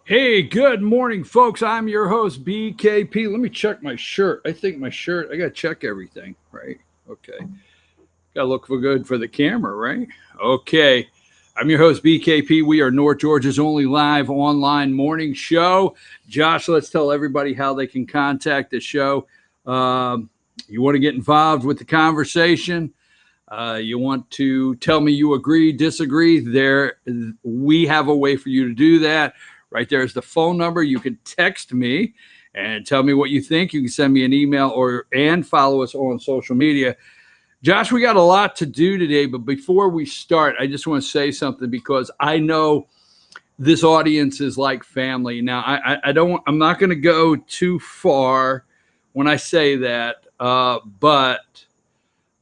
Hey, good morning, folks. I'm your host, BKP. Let me check my shirt. I think my shirt, I got to check everything, right? Okay. Got to look for good for the camera, right? Okay. I'm your host, BKP. We are North Georgia's only live online morning show. Josh, let's tell everybody how they can contact the show. Um, you want to get involved with the conversation? You want to tell me you agree, disagree? There, we have a way for you to do that. Right there is the phone number. You can text me and tell me what you think. You can send me an email and follow us on social media. Josh, we got a lot to do today, but before we start, I just want to say something because I know this audience is like family. Now, I don't. I'm not going to go too far when I say that, but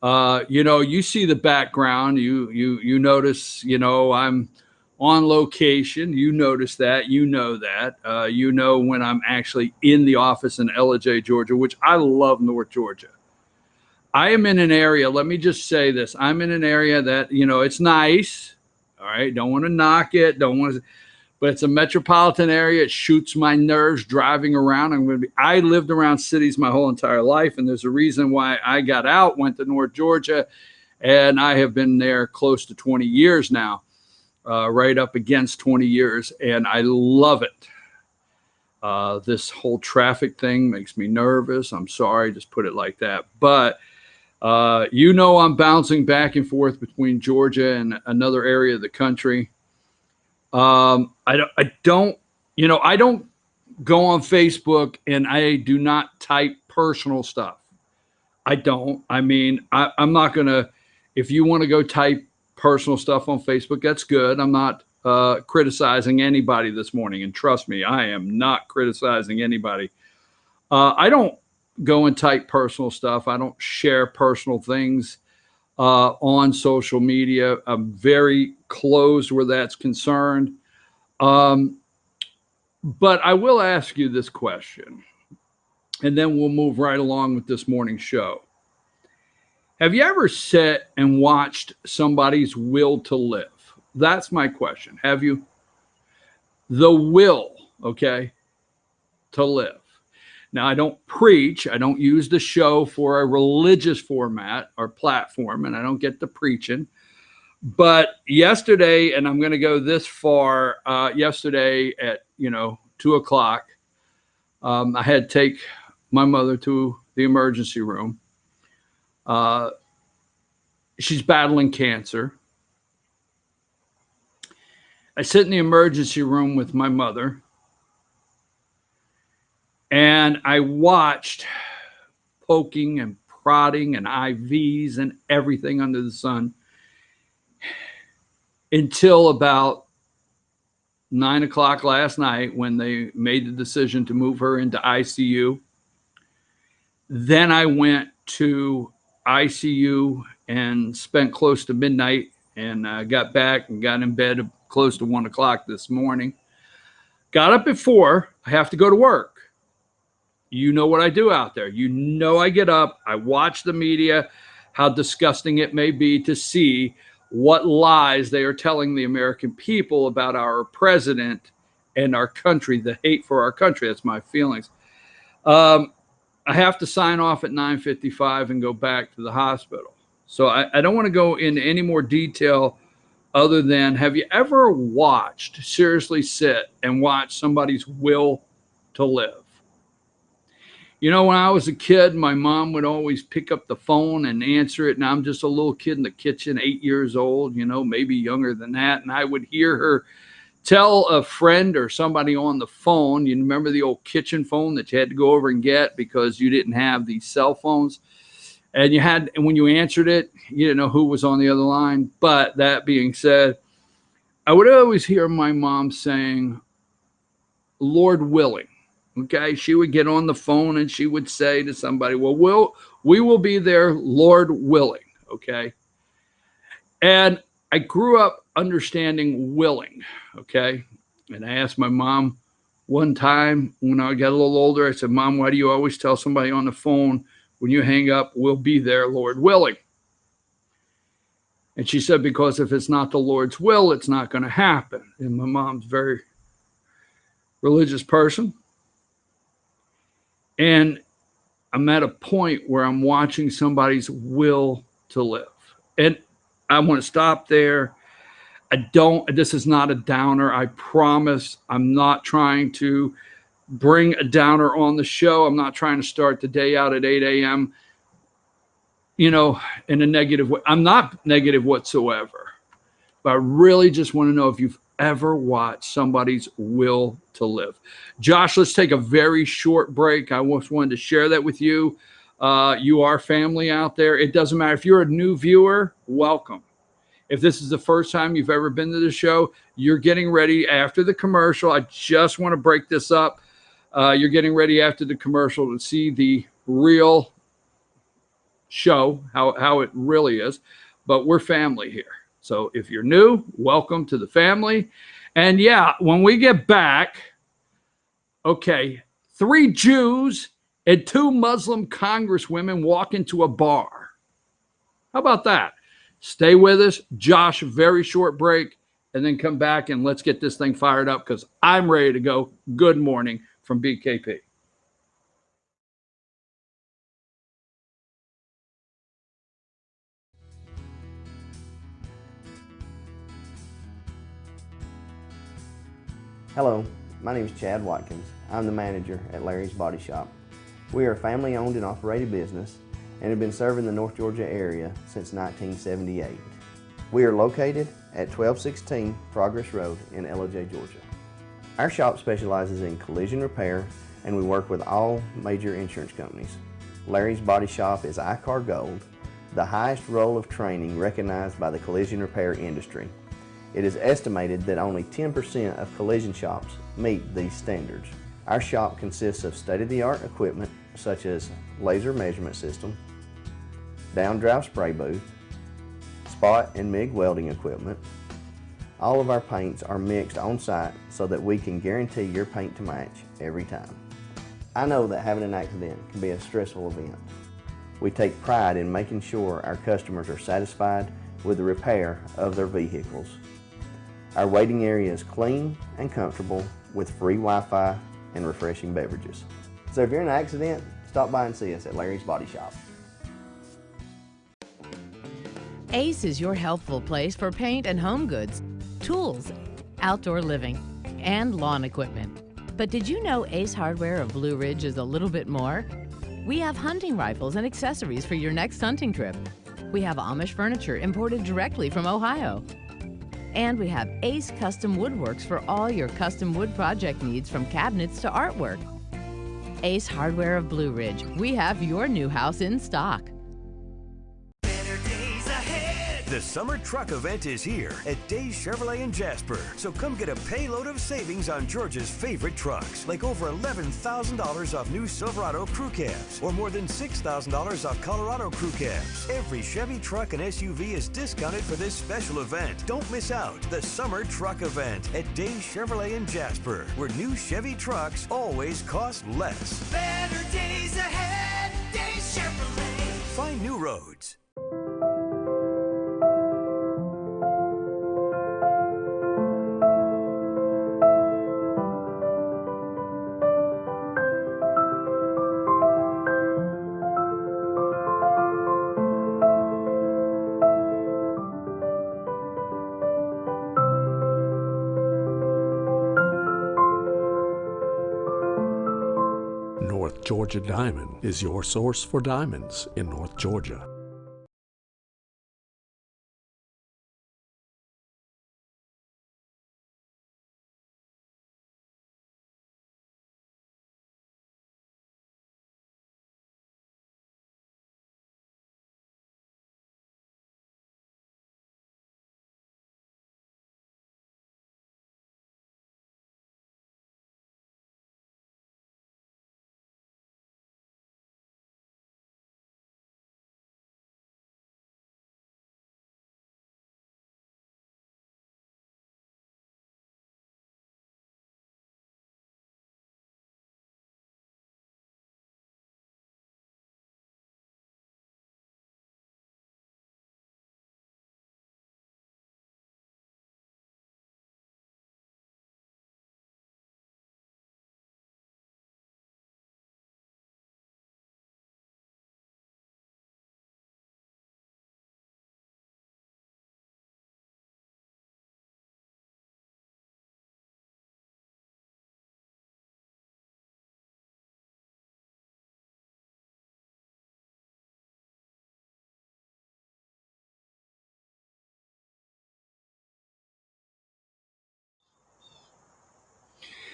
you see the background. You notice. I'm on location. You notice that. You know that. When I'm actually in the office in Ellijay, Georgia, which I love North Georgia. I am in an area. Let me just say this: I'm in an area that it's nice. All right, don't want to knock it. Don't want to, but it's a metropolitan area. It shoots my nerves driving around. I lived around cities my whole entire life, and there's a reason why I got out, went to North Georgia, and I have been there close to 20 years now, right up against 20 years, and I love it. This whole traffic thing makes me nervous. I'm sorry, just put it like that. But I'm bouncing back and forth between Georgia and another area of the country. I don't go on Facebook and I do not type personal stuff. I don't. I mean, I'm not gonna. If you want to go type personal stuff on Facebook, that's good. I'm not criticizing anybody this morning, and trust me, I am not criticizing anybody. I don't go and type personal stuff. I don't share personal things on social media. I'm very closed where that's concerned. Um, but I will ask you this question, and then we'll move right along with this morning's show. Have you ever sat and watched somebody's will to live? That's my question. Have you? The will, okay, to live. Now, I don't preach. I don't use the show for a religious format or platform, and I don't get to preaching. But yesterday, and I'm going to go this far, yesterday at 2 o'clock, I had to take my mother to the emergency room. Uh, she's battling cancer. I sit in the emergency room with my mother, and I watched poking and prodding and IVs and everything under the sun until about 9 o'clock last night when they made the decision to move her into ICU. Then I went to ICU and spent close to midnight and got back and got in bed close to 1 o'clock this morning. Got up at 4. I have to go to work. You know what I do out there. I get up, I watch the media, how disgusting it may be to see what lies they are telling the American people about our president and our country, the hate for our country. That's my feelings. I have to sign off at 9:55 and go back to the hospital. So I don't want to go into any more detail other than, have you ever seriously sit and watch somebody's will to live? When I was a kid, my mom would always pick up the phone and answer it. And I'm just a little kid in the kitchen, 8 years old, maybe younger than that. And I would hear her tell a friend or somebody on the phone. You remember the old kitchen phone that you had to go over and get because you didn't have these cell phones? And when you answered it, you didn't know who was on the other line. But that being said, I would always hear my mom saying, Lord willing. Okay, she would get on the phone and she would say to somebody, well, we will be there, Lord willing. Okay. And I grew up understanding willing. Okay. And I asked my mom one time when I got a little older, I said, Mom, why do you always tell somebody on the phone when you hang up, we'll be there, Lord willing? And she said, because if it's not the Lord's will, it's not going to happen. And my mom's very religious person. And I'm at a point where I'm watching somebody's will to live. And I want to stop there. This is not a downer. I promise I'm not trying to bring a downer on the show. I'm not trying to start the day out at 8 a.m., in a negative way. I'm not negative whatsoever. But I really just want to know if you've ever watched somebody's will to live. Josh, let's take a very short break. I just wanted to share that with you. You are family out there. It doesn't matter. If you're a new viewer, welcome. If this is the first time you've ever been to the show, you're getting ready after the commercial. I just want to break this up. You're getting ready after the commercial to see the real show, how it really is. But we're family here. So if you're new, welcome to the family. And yeah, when we get back, okay, 3 Jews and 2 Muslim congresswomen walk into a bar. How about that? Stay with us. Josh, very short break, and then come back and let's get this thing fired up because I'm ready to go. Good morning from BKP. Hello, my name is Chad Watkins. I'm the manager at Larry's Body Shop. We are a family-owned and operated business and have been serving the North Georgia area since 1978. We are located at 1216 Progress Road in LOJ, Georgia. Our shop specializes in collision repair and we work with all major insurance companies. Larry's Body Shop is ICAR Gold, the highest role of training recognized by the collision repair industry. It is estimated that only 10% of collision shops meet these standards. Our shop consists of state-of-the-art equipment such as laser measurement system, down-drive spray booth, spot and MIG welding equipment. All of our paints are mixed on site so that we can guarantee your paint to match every time. I know that having an accident can be a stressful event. We take pride in making sure our customers are satisfied with the repair of their vehicles. Our waiting area is clean and comfortable with free Wi-Fi and refreshing beverages. So if you're in an accident, stop by and see us at Larry's Body Shop. Ace is your healthful place for paint and home goods, tools, outdoor living, and lawn equipment. But did you know Ace Hardware of Blue Ridge is a little bit more? We have hunting rifles and accessories for your next hunting trip. We have Amish furniture imported directly from Ohio. And we have Ace Custom Woodworks for all your custom wood project needs from cabinets to artwork. Ace Hardware of Blue Ridge, we have your new house in stock. The summer truck event is here at Days Chevrolet in Jasper. So come get a payload of savings on Georgia's favorite trucks, like over $11,000 off new Silverado crew cabs, or more than $6,000 off Colorado crew cabs. Every Chevy truck and SUV is discounted for this special event. Don't miss out. The summer truck event at Days Chevrolet in Jasper, where new Chevy trucks always cost less. Better days ahead, Days Chevrolet. Find new roads. North Georgia Diamond is your source for diamonds in North Georgia.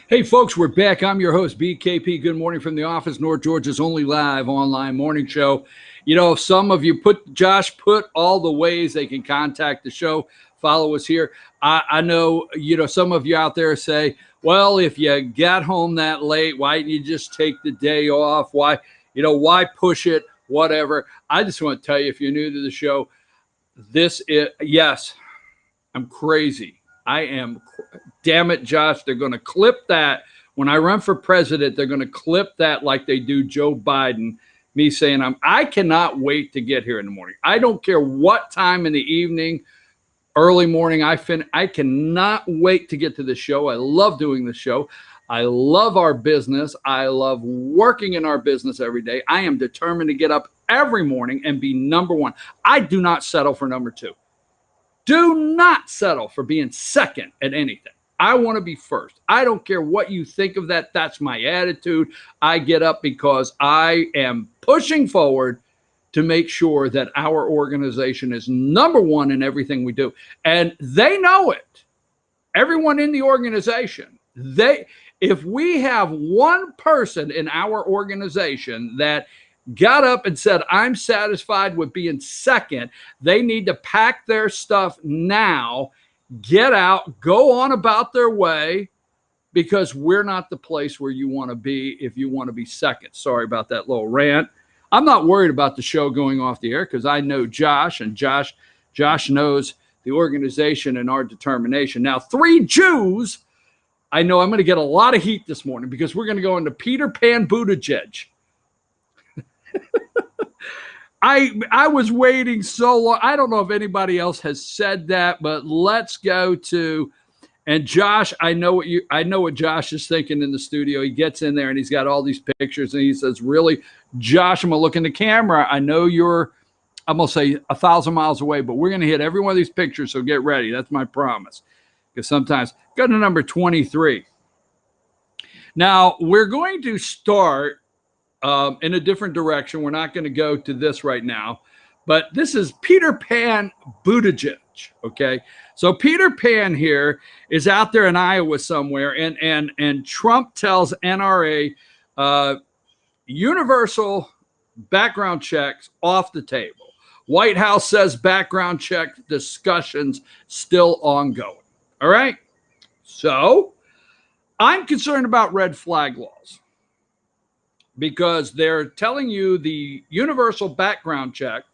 Hey, folks, we're back. I'm your host, BKP. Good morning from the office, North Georgia's only live online morning show. You know, some of you Josh put all the ways they can contact the show, follow us here. I know, you know, some of you out there say, well, if you got home that late, why didn't you just take the day off? Why push it? Whatever. I just want to tell you, if you're new to the show, yes, I'm crazy. Damn it, Josh, they're going to clip that. When I run for president, they're going to clip that like they do Joe Biden, me saying I cannot wait to get here in the morning. I don't care what time in the evening, early morning I cannot wait to get to the show. I love doing the show. I love our business. I love working in our business every day. I am determined to get up every morning and be number one. I do not settle for number two. Do not settle for being second at anything. I want to be first. I don't care what you think of that. That's my attitude. I get up because I am pushing forward to make sure that our organization is number one in everything we do. And they know it. Everyone in the organization, if we have one person in our organization that got up and said, I'm satisfied with being second, they need to pack their stuff now, get out, go on about their way, because we're not the place where you want to be if you want to be second. Sorry about that little rant. I'm not worried about the show going off the air because I know Josh, and Josh knows the organization and our determination. Now, 3 Jews, I know I'm going to get a lot of heat this morning because we're going to go into Peter Pan Buttigieg. I was waiting so long. I don't know if anybody else has said that, but let's go to, and Josh, I know what Josh is thinking in the studio. He gets in there and he's got all these pictures and he says, really, Josh, I'm going to look in the camera. I know I'm going to say 1,000 miles away, but we're going to hit every one of these pictures. So get ready. That's my promise. Because sometimes, go to number 23. Now we're going to start in a different direction. We're not going to go to this right now, but this is Peter Pan Buttigieg. Okay. So Peter Pan here is out there in Iowa somewhere, and Trump tells NRA, universal background checks off the table. White House says background check discussions still ongoing. All right. So I'm concerned about red flag laws, because they're telling you the universal background check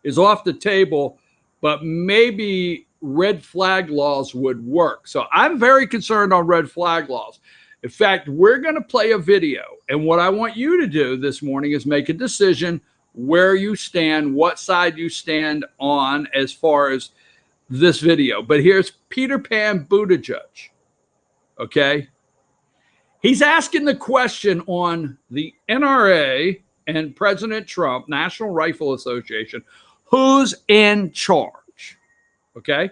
is off the table, but maybe red flag laws would work. So I'm very concerned on red flag laws. In fact, we're going to play a video. And what I want you to do this morning is make a decision where you stand, what side you stand on as far as this video. But here's Peter Pan Buttigieg. Okay. He's asking the question on the NRA and President Trump, National Rifle Association, who's in charge? Okay?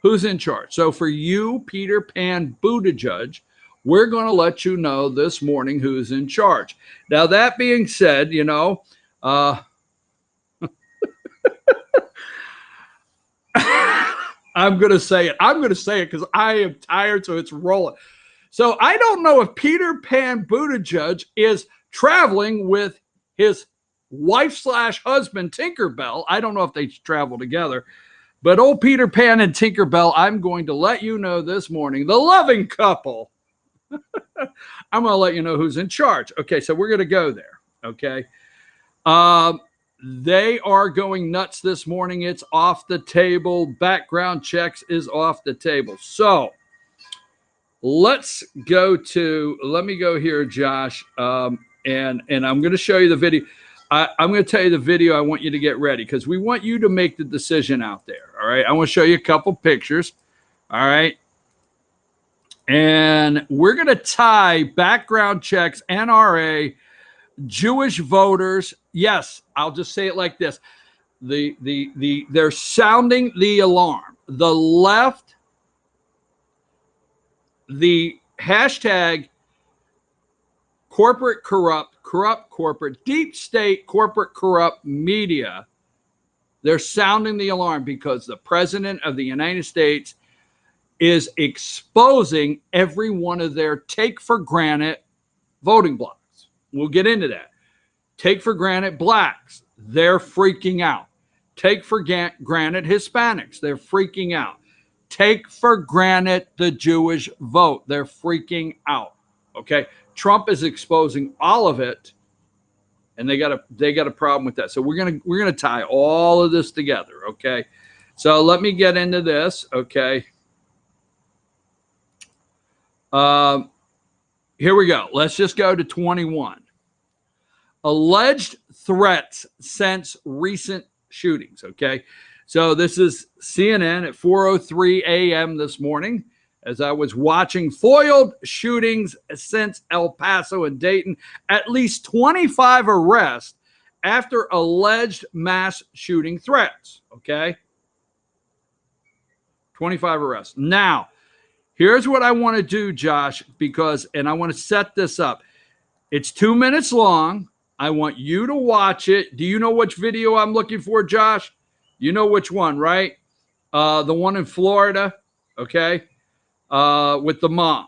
Who's in charge? So for you, Peter Pan Buttigieg, we're going to let you know this morning who's in charge. Now, that being said, you know, I'm going to say it. I'm going to say it because I am tired, so it's rolling. So I don't know if Peter Pan Buttigieg is traveling with his wife/husband, Tinkerbell. I don't know if they travel together. But old Peter Pan and Tinkerbell, I'm going to let you know this morning, the loving couple. I'm going to let you know who's in charge. Okay, so we're going to go there. Okay. They are going nuts this morning. It's off the table. Background checks is off the table. So let me go here, Josh, and I'm going to show you the video. I'm going to tell you the video. I want you to get ready because we want you to make the decision out there. All right. I want to show you a couple pictures. All right. And we're going to tie background checks, NRA, Jewish voters. Yes, I'll just say it like this. They're sounding the alarm. The left, the hashtag corporate corrupt corporate, deep state corporate corrupt media, they're sounding the alarm because the president of the United States is exposing every one of their take for granted voting blocks. We'll get into that. Take for granted blacks, they're freaking out. Take for granted Hispanics, they're freaking out. Take for granted the Jewish vote, they're freaking out. Okay, Trump is exposing all of it, and they got a problem with that. So we're gonna tie all of this together. Okay, so let me get into this. Okay, here we go. Let's just go to 21. Alleged threats since recent shootings. Okay, so this is CNN at 4:03 a.m. this morning. As I was watching foiled shootings since El Paso and Dayton, at least 25 arrests after alleged mass shooting threats. Okay, 25 arrests. Now, here's what I want to do, Josh, and I want to set this up. It's 2 minutes long. I want you to watch it. Do you know which video I'm looking for, Josh? You know which one, right? The one in Florida, okay, with the mom.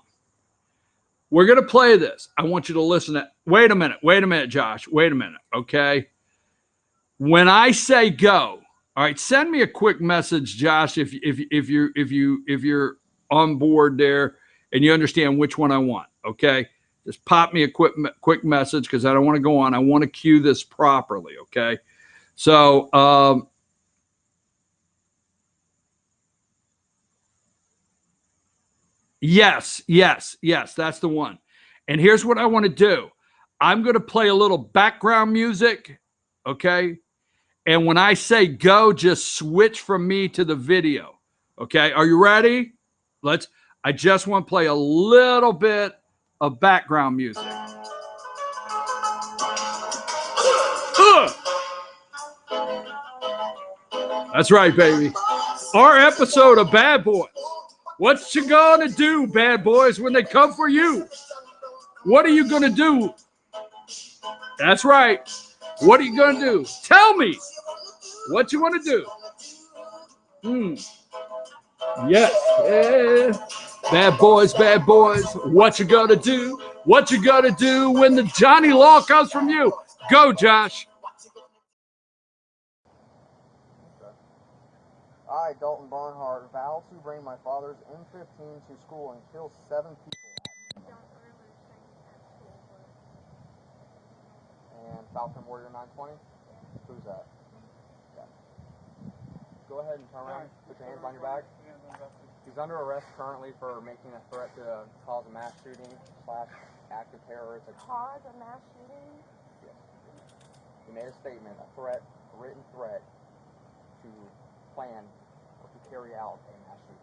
We're going to play this. I want you to listen to. Wait a minute, Josh. Wait a minute, okay? When I say go, all right, send me a quick message, Josh, if you're on board there and you understand which one I want, okay? Just pop me a quick message because I don't want to go on. I want to cue this properly, okay? So, yes, that's the one. And here's what I want to do. I'm going to play a little background music, okay? And when I say go, just switch from me to the video, okay? Are you ready? I just want to play a little bit of background music. That's right, baby. Our episode of Bad Boys. What you gonna do, bad boys, when they come for you? What are you gonna do? That's right. What are you gonna do? Tell me what you want to do. Yes. Yeah. Bad boys, bad boys. What you gonna do? What you gonna do when the Johnny Law comes from you? Go, Josh. I, Dalton Barnhart, vow to bring my father's M15 to school and kill 7 people. And Falcon Warrior 920? Who's that? Yeah. Go ahead and turn around. Put your hands behind your back. He's under arrest currently for making a threat to cause a mass shooting / act of terror. Cause a mass shooting? Yes. He made a statement, a written threat to plan or to carry out a mass shooting.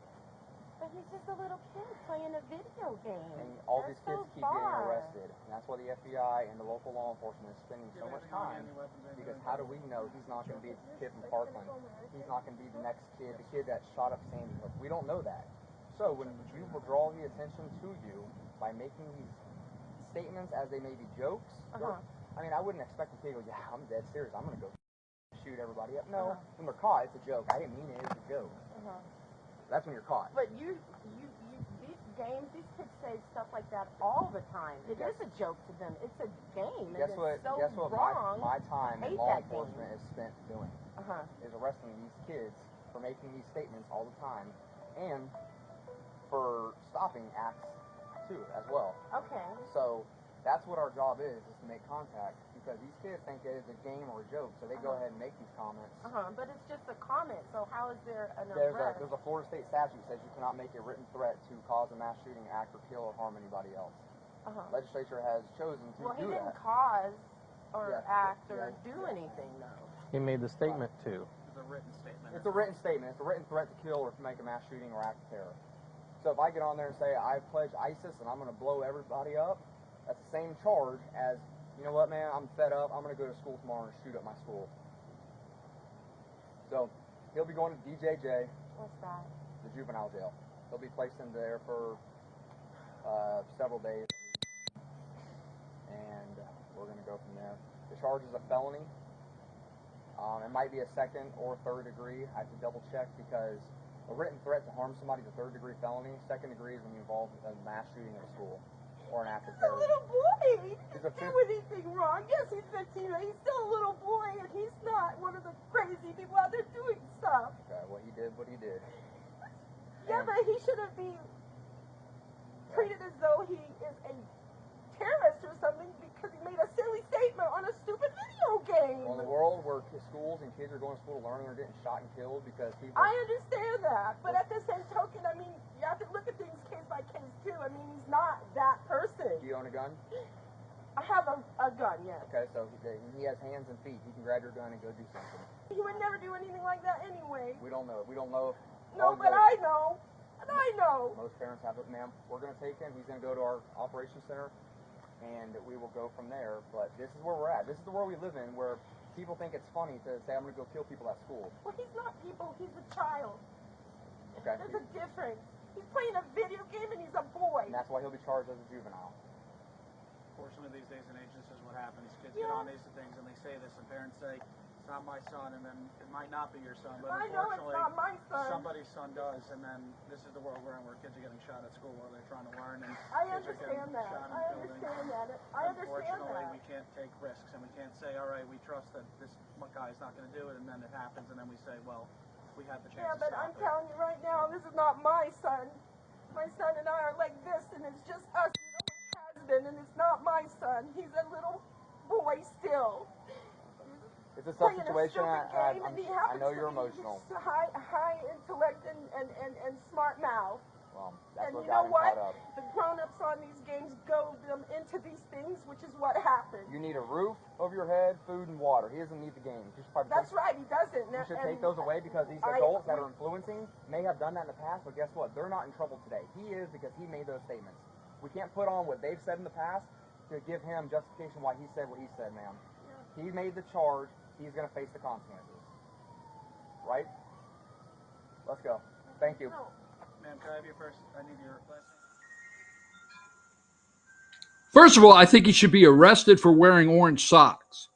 But he's just a little kid playing a video game. And all That's these kids so keep getting far. arrested. And that's why the FBI and the local law enforcement is spending so much time. Because how do we know he's not going to be the kid from Parkland? He's not going to be the next kid, the kid that shot up Sandy Hook. We don't know that. So when you draw the attention to you by making these statements as they may be jokes, I mean, I wouldn't expect the kid to go, yeah, I'm dead serious. I'm going to go shoot everybody up. No, when they're caught, it's a joke. I didn't mean it. It's a joke. That's when you're caught. But these games, these kids say stuff like that all the time. It is a joke to them. It's a game. Guess what wrong. my time in law enforcement is spent doing? Is arresting these kids for making these statements all the time and for stopping acts too as well. Okay. So that's what our job is to make contact, because these kids think it is a game or a joke, so they go ahead and make these comments. But it's just a comment, so how is there an There's arrest? a Florida state statute that says you cannot make a written threat to cause a mass shooting, act, or kill or harm anybody else. Legislature has chosen to Well, he do didn't that. cause or act or do anything, though. He made the statement too. It's a written statement. It's a written threat to kill or to make a mass shooting or act of terror. So if I get on there and say, I pledge ISIS and I'm going to blow everybody up, that's the same charge as, you know what, man, I'm fed up. I'm going to go to school tomorrow and shoot up my school. So he'll be going to DJJ. What's that? The juvenile jail. He'll be placed in there for several days. And we're going to go from there. The charge is a felony. It might be a second or third degree. I have to double check because A written threat to harm somebody is a third-degree felony. Second degree is when you involve in a mass shooting at a school or an act of He's a terrorism. little boy. He He's didn't a do anything wrong. Yes, he's 15, but he's still a little boy, and he's not one of the crazy people out there doing stuff. Okay, well, he did what he did. Yeah, but he shouldn't be treated as though he is a terrorist or something because he made a silly statement on a stupid video game. Well, in the world where schools and kids are going to school to learn, they're getting shot and killed because people... I understand that, but at the same token, I mean, you have to look at things case by case too. I mean, he's not that person. Do you own a gun? I have a gun, yes. Okay, so he has hands and feet. He can grab your gun and go do something. He would never do anything like that anyway. We don't know. We don't know. No, but I know. And I know. Most parents have it, ma'am. We're going to take him. He's going to go to our operations center, and we will go from there. But this is where we're at. This is the world we live in, where people think it's funny to say, I'm going to go kill people at school. Well, he's not people. He's a child. Okay. There's a difference. He's playing a video game, and he's a boy. And that's why he'll be charged as a juvenile. Unfortunately, these days and age, this is what happens. Kids get on these things, and they say this, and parents say, it's not my son, and then it might not be your son, but I know it's unfortunately, not my son. somebody's son does, and then this is the world we're in, where kids are getting shot at school while they're trying to learn, and I kids are getting understand that. shot and I killed, and understand that. I understand unfortunately, that. we can't take risks, and we can't say, all right, we trust that this guy's not going to do it, and then it happens, and then we say, well, we had the chance Yeah, to but stop I'm it. telling you right now, this is not my son. My son and I are like this, and it's just us. It always has been, and it's not my son. He's a little boy still. It's a tough Playing situation. a stupid game, and he I happens know to you're be emotional. high intellect and smart mouth. Well, that's And what you know got him what? caught up. The grown-ups on these games go them into these things, which is what happened. You need a roof over your head, food, and water. He doesn't need the game. You should probably That's right, he doesn't. You should And take those away because these I adults that agree. are influencing may have done that in the past, but guess what? They're not in trouble today. He is because he made those statements. We can't put on what they've said in the past to give him justification why he said what he said, ma'am. He made the charge. He's going to face the consequences. Right? Let's go. Thank you. Ma'am, can I have your first? I need your last name. First of all, I think he should be arrested for wearing orange socks.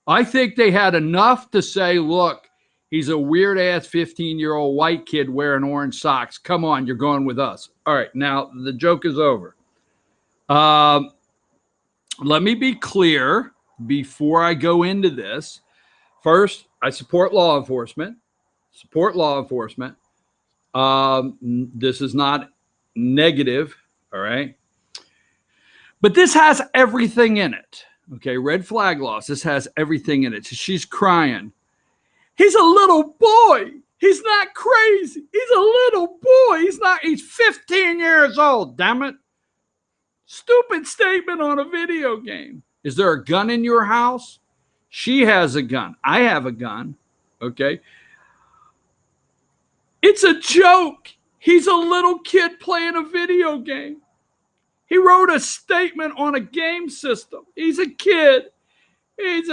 I think they had enough to say, look, he's a weird-ass 15-year-old white kid wearing orange socks. Come on, you're going with us. All right, now the joke is over. Let me be clear before I go into this. First, I support law enforcement. This is not negative, all right? But this has everything in it. Okay, red flag laws. This has everything in it. So she's crying. He's a little boy. He's not crazy. He's a little boy. He's 15 years old, damn it. Stupid statement on a video game. Is there a gun in your house? She has a gun. I have a gun. Okay. It's a joke. He's a little kid playing a video game. He wrote a statement on a game system. He's a kid. Made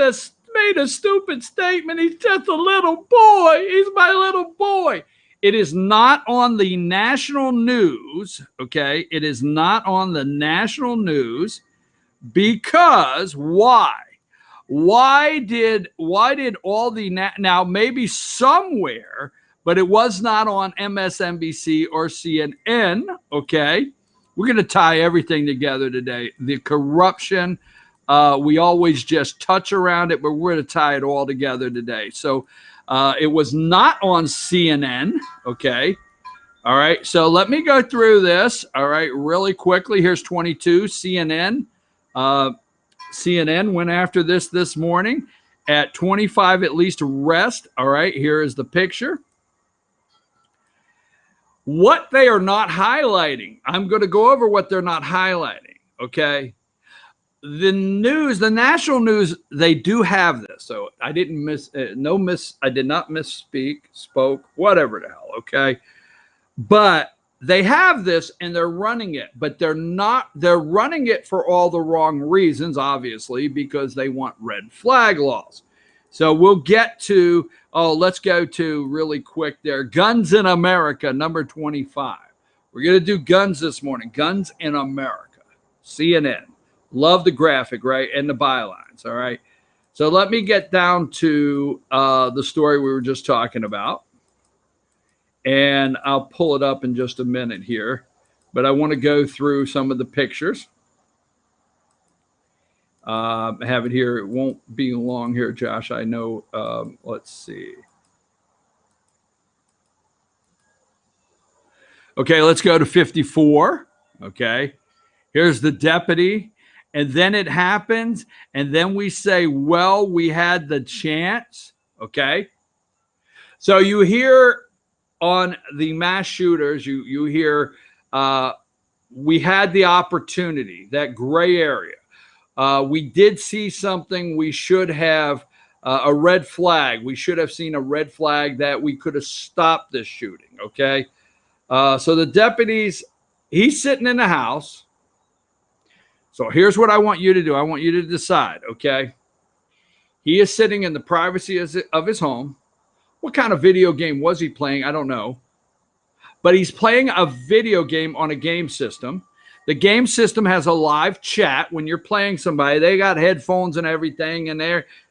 a stupid statement. He's just a little boy. He's my little boy. It is not on the national news, okay? It is not on the national news because why? Why did all the now maybe somewhere, but it was not on MSNBC or CNN, okay? We're going to tie everything together today. The corruption, we always just touch around it, but we're going to tie it all together today. So it was not on CNN, okay? All right, so let me go through this, all right, really quickly. Here's 22, CNN. CNN went after this morning at 25 at least arrest. All right, here is the picture. What they are not highlighting, I'm going to go over what they're not highlighting, okay? The news, the national news, they do have this. So I didn't I did not spoke, whatever the hell, okay? But they have this and they're running it, but they're running it for all the wrong reasons, obviously, because they want red flag laws. So we'll get to, let's go to really quick there. Guns in America, number 25. We're going to do guns this morning. Guns in America, CNN. Love the graphic, right? And the bylines, all right? So let me get down to the story we were just talking about. And I'll pull it up in just a minute here. But I want to go through some of the pictures. I have it here. It won't be long here, Josh. I know. Let's see. Okay, let's go to 54. Okay. Here's the deputy. And then it happens. And then we say, well, we had the chance. Okay. So you hear on the mass shooters, you hear we had the opportunity, that gray area. We did see something we should have, a red flag. We should have seen a red flag that we could have stopped this shooting. Okay. So the deputies, he's sitting in the house. So here's what I want you to do. I want you to decide. Okay. He is sitting in the privacy of his home. What kind of video game was he playing? I don't know. But he's playing a video game on a game system. The game system has a live chat when you're playing somebody. They got headphones and everything, and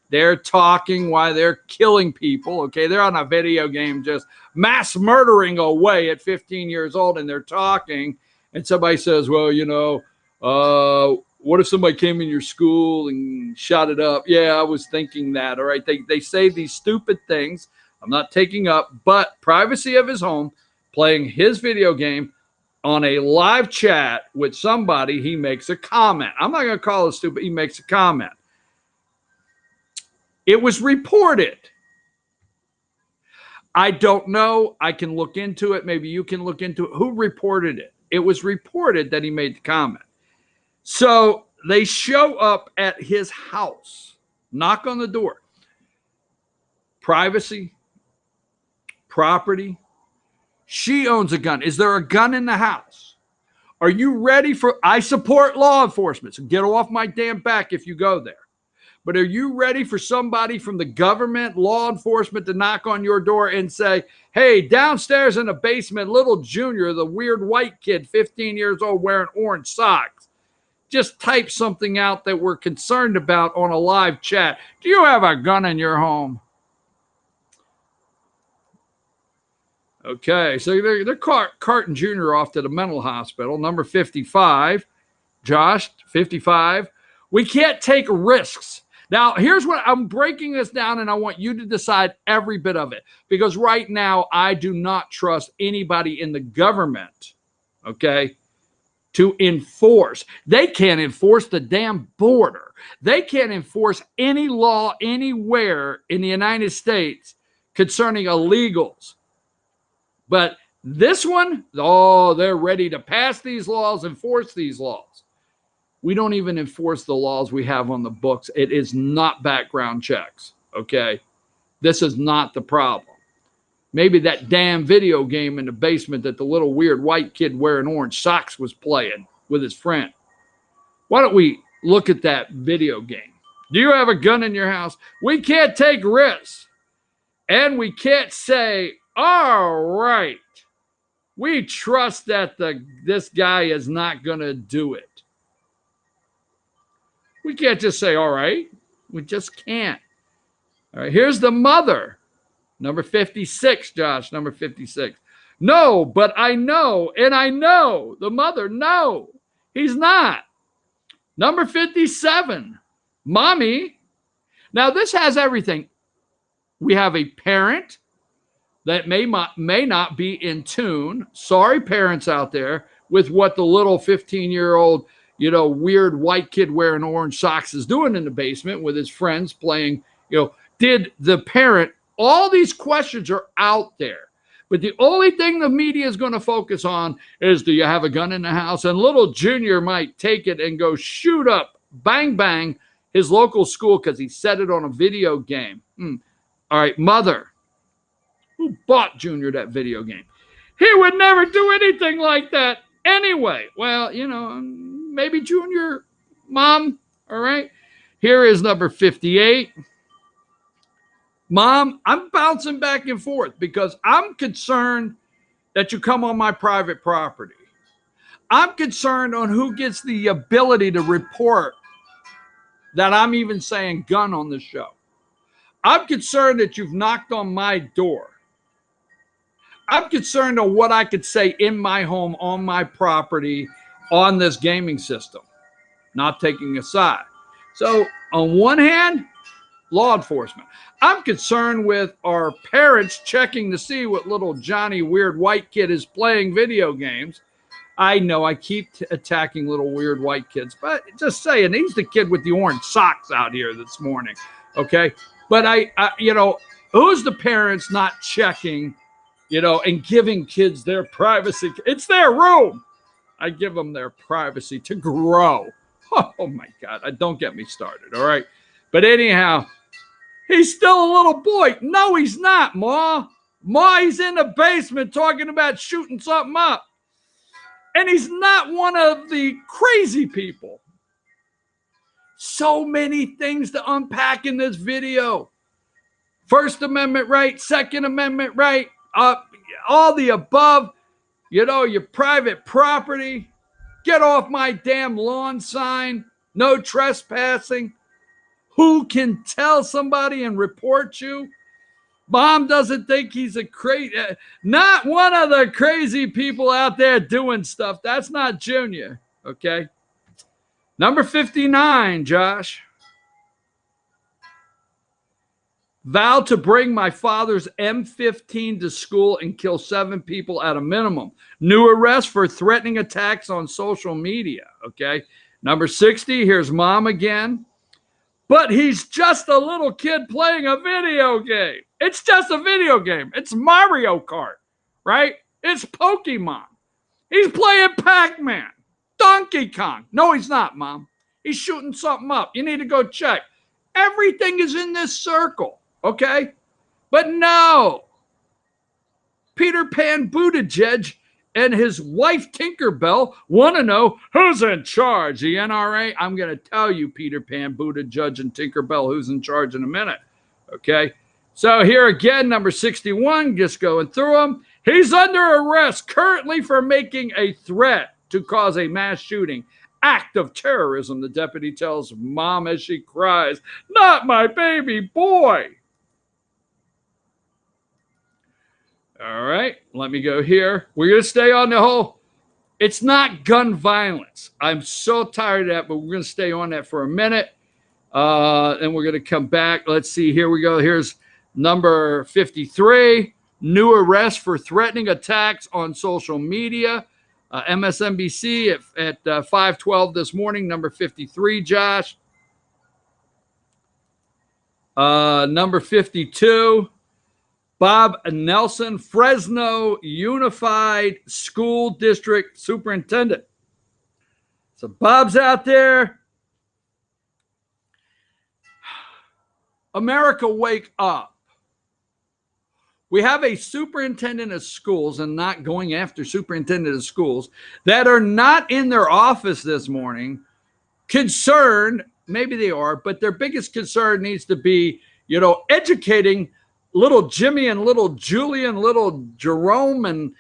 they're talking while they're killing people. Okay, they're on a video game just mass murdering away at 15 years old, and they're talking. And somebody says, well, you know, what if somebody came in your school and shot it up? Yeah, I was thinking that. All right, they say these stupid things. I'm not taking up, but privacy of his home, playing his video game on a live chat with somebody, he makes a comment. I'm not going to call it stupid. He makes a comment. It was reported. I don't know. I can look into it. Maybe you can look into it. Who reported it? It was reported that he made the comment. So they show up at his house, knock on the door. Privacy, property. She owns a gun. Is there a gun in the house? Are you ready for, I support law enforcement, so get off my damn back if you go there. But are you ready for somebody from the government, law enforcement, to knock on your door and say, hey, downstairs in the basement, little Junior, the weird white kid, 15 years old, wearing orange socks, just type something out that we're concerned about on a live chat. Do you have a gun in your home? Okay, so they're carting Junior off to the mental hospital. Number 55, Josh, 55. We can't take risks. Now, here's what I'm breaking this down, and I want you to decide every bit of it. Because right now, I do not trust anybody in the government, okay, to enforce. They can't enforce the damn border. They can't enforce any law anywhere in the United States concerning illegals. But this one, oh, they're ready to pass these laws, enforce these laws. We don't even enforce the laws we have on the books. It is not background checks, okay? This is not the problem. Maybe that damn video game in the basement that the little weird white kid wearing orange socks was playing with his friend. Why don't we look at that video game? Do you have a gun in your house? We can't take risks. And we can't say, all right, we trust that this guy is not going to do it. We can't just say, all right. We just can't. All right, here's the mother. Number 56, Josh, number 56. No, but I know, and I know. The mother, no, he's not. Number 57, mommy. Now, this has everything. We have a parent that may not be in tune. Sorry, parents out there, with what the little 15-year-old, weird white kid wearing orange socks is doing in the basement with his friends playing, did the parent, all these questions are out there. But the only thing the media is going to focus on is, do you have a gun in the house? And little Junior might take it and go shoot up, bang, bang, his local school because he set it on a video game. All right, mother. Who bought Junior that video game? He would never do anything like that anyway. Well, maybe Junior, mom, all right? Here is number 58. Mom, I'm bouncing back and forth because I'm concerned that you come on my private property. I'm concerned on who gets the ability to report that I'm even saying gun on the show. I'm concerned that you've knocked on my door. I'm concerned on what I could say in my home, on my property, on this gaming system, not taking a side. So on one hand, law enforcement. I'm concerned with our parents checking to see what little Johnny weird white kid is playing video games. I know I keep attacking little weird white kids, but just saying, he's the kid with the orange socks out here this morning. Okay. But I who's the parents not checking, and giving kids their privacy? It's their room. I give them their privacy to grow. Oh my God. Don't get me started. All right. But anyhow, he's still a little boy. No, he's not, Ma. Ma, he's in the basement talking about shooting something up. And he's not one of the crazy people. So many things to unpack in this video. First Amendment right, Second Amendment right, all the above, your private property. Get off my damn lawn sign. No trespassing. Who can tell somebody and report you? Mom doesn't think he's a crazy, not one of the crazy people out there doing stuff. That's not Junior, okay? Number 59, Josh. Vow to bring my father's M15 to school and kill 7 people at a minimum. New arrest for threatening attacks on social media, okay? Number 60, here's Mom again. But he's just a little kid playing a video game. It's just a video game. It's Mario Kart, right? It's Pokemon. He's playing Pac-Man, Donkey Kong. No, he's not, Mom. He's shooting something up. You need to go check. Everything is in this circle, okay? But no. Peter Pan Buttigieg and his wife Tinkerbell want to know who's in charge. The NRA? I'm going to tell you, Peter Pan, Buttigieg, and Tinkerbell, who's in charge in a minute. Okay? So here again, number 61, just going through them. He's under arrest currently for making a threat to cause a mass shooting. Act of terrorism, the deputy tells Mom as she cries, "Not my baby boy." All right, let me go here. We're going to stay on the whole. It's not gun violence. I'm so tired of that, but we're going to stay on that for a minute. And we're going to come back. Let's see. Here we go. Here's number 53. New arrest for threatening attacks on social media. MSNBC at 5:12 this morning. Number 53, Josh. Number 52. Bob Nelson, Fresno Unified School District Superintendent. So Bob's out there. America, wake up. We have a superintendent of schools, and not going after superintendent of schools, that are not in their office this morning, concerned, maybe they are, but their biggest concern needs to be, educating little Jimmy and little Julian, little Jerome and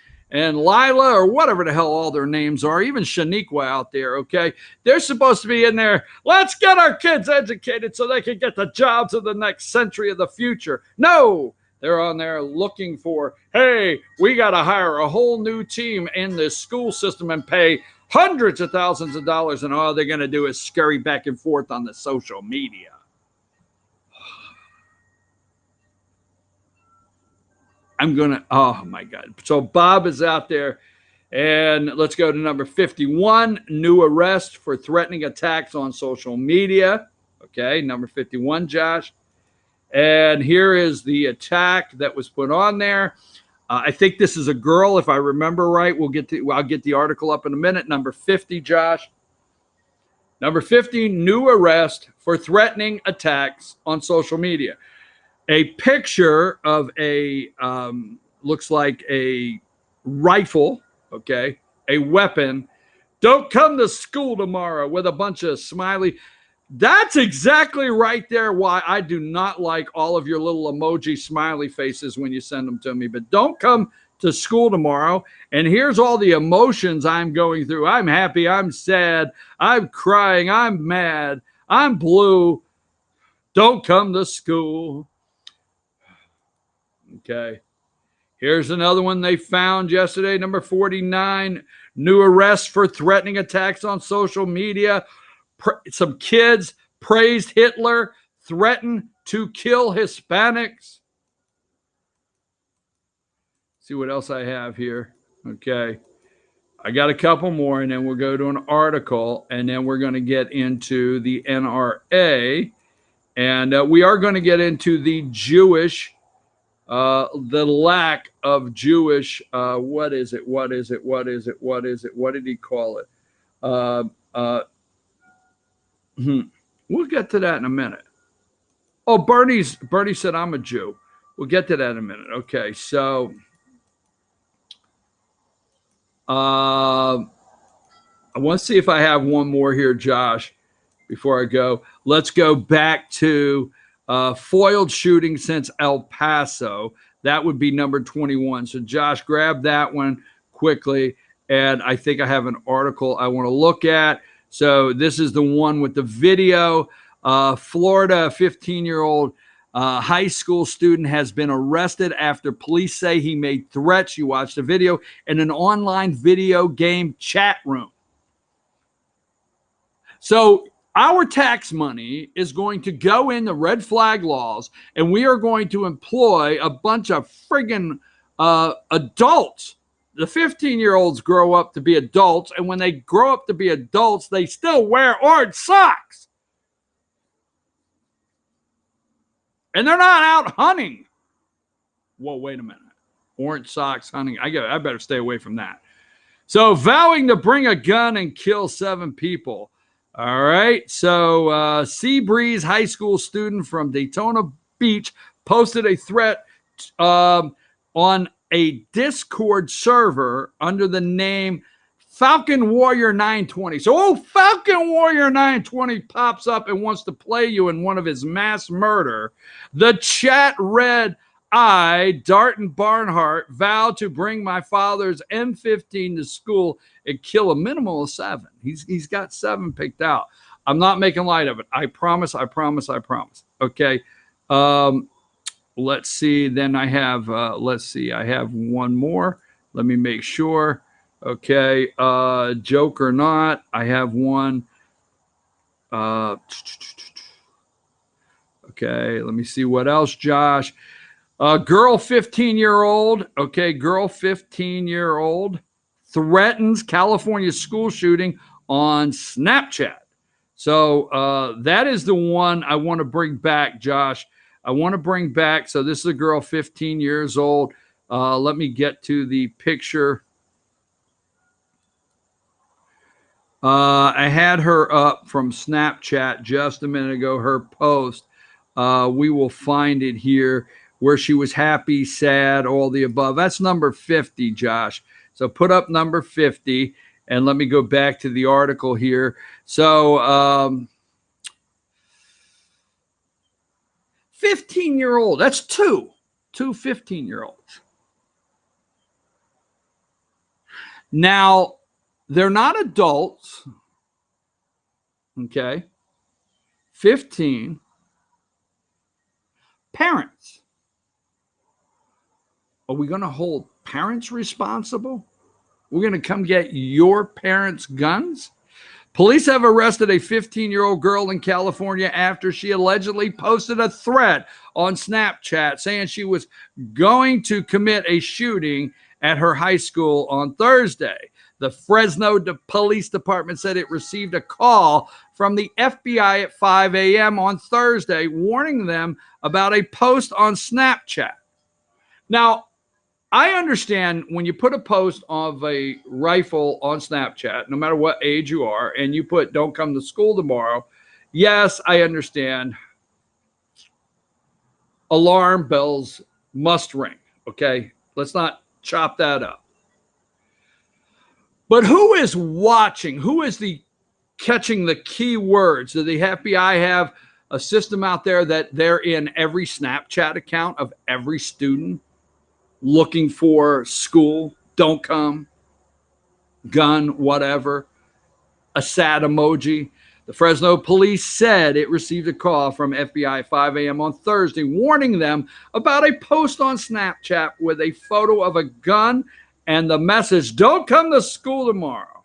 Lila, or whatever the hell all their names are, even Shaniqua out there, okay? They're supposed to be in there, let's get our kids educated so they can get the jobs of the next century of the future. No, they're on there looking for, hey, we got to hire a whole new team in the school system and pay hundreds of thousands of dollars, and all they're going to do is scurry back and forth on the social media. Oh my God. So Bob is out there, and let's go to number 51, new arrest for threatening attacks on social media. Okay, number 51, Josh. And here is the attack that was put on there. I think this is a girl, if I remember right. I'll get the article up in a minute. Number 50, Josh. Number 50, new arrest for threatening attacks on social media. A picture of looks like a rifle, okay, a weapon. Don't come to school tomorrow with a bunch of smiley. That's exactly right there why I do not like all of your little emoji smiley faces when you send them to me. But don't come to school tomorrow. And here's all the emotions I'm going through. I'm happy. I'm sad. I'm crying. I'm mad. I'm blue. Don't come to school. Okay. Here's another one they found yesterday, number 49. New arrests for threatening attacks on social media. Some kids praised Hitler, threatened to kill Hispanics. See what else I have here. Okay. I got a couple more, and then we'll go to an article, and then we're going to get into the NRA, and we are going to get into the Jewish, the lack of Jewish, what is it? What did he call it? We'll get to that in a minute. Oh, Bernie said I'm a Jew. We'll get to that in a minute. Okay, so I want to see if I have one more here, Josh, before I go. Let's go back to foiled shooting since El Paso. That would be number 21. So, Josh, grab that one quickly. And I think I have an article I want to look at. So this is the one with the video. Florida, 15-year-old high school student has been arrested after police say he made threats. You watch the video in an online video game chat room. So our tax money is going to go in the red flag laws, and we are going to employ a bunch of friggin' adults. The 15-year-olds grow up to be adults, and when they grow up to be adults, they still wear orange socks. And they're not out hunting. Whoa, wait a minute. Orange socks hunting. I better stay away from that. So, vowing to bring a gun and kill 7 people. All right. So, Seabreeze high school student from Daytona Beach posted a threat on a Discord server under the name Falcon Warrior 920. So, Falcon Warrior 920 pops up and wants to play you in one of his mass murder. The chat read, I, Darton Barnhart, vow to bring my father's M15 to school and kill a minimum of 7. He's got 7 picked out. I'm not making light of it. I promise. Okay. Let's see. Then I have, I have one more. Let me make sure. Okay. Joke or not. I have one. Okay. Let me see what else, Josh. Girl 15-year-old. Okay. Girl 15-year-old threatens California school shooting on Snapchat. So that is the one I want to bring back, Josh. I want to bring back. So this is a girl 15 years old. Let me get to the picture. I had her up from Snapchat just a minute ago, her post. We will find it here where she was happy, sad, all the above. That's number 50, Josh. So put up number 50, and let me go back to the article here. So 15-year-old, that's two 15-year-olds. Now, they're not adults, okay? 15. Parents. Are we going to hold parents responsible? We're going to come get your parents' guns? Police have arrested a 15-year-old girl in California after she allegedly posted a threat on Snapchat saying she was going to commit a shooting at her high school on Thursday. The Fresno Police Department said it received a call from the FBI at 5 a.m. on Thursday, warning them about a post on Snapchat. Now, I understand when you put a post of a rifle on Snapchat, no matter what age you are, and you put, don't come to school tomorrow. Yes, I understand. Alarm bells must ring, okay? Let's not chop that up. But who is watching? Who is catching the key words? Do the FBI have a system out there that they're in every Snapchat account of every student looking for school, don't come, gun, whatever, a sad emoji? The The Fresno police said it received a call from FBI at 5 a.m. on Thursday warning them about a post on Snapchat with a photo of a gun and the message, "Don't come to school tomorrow."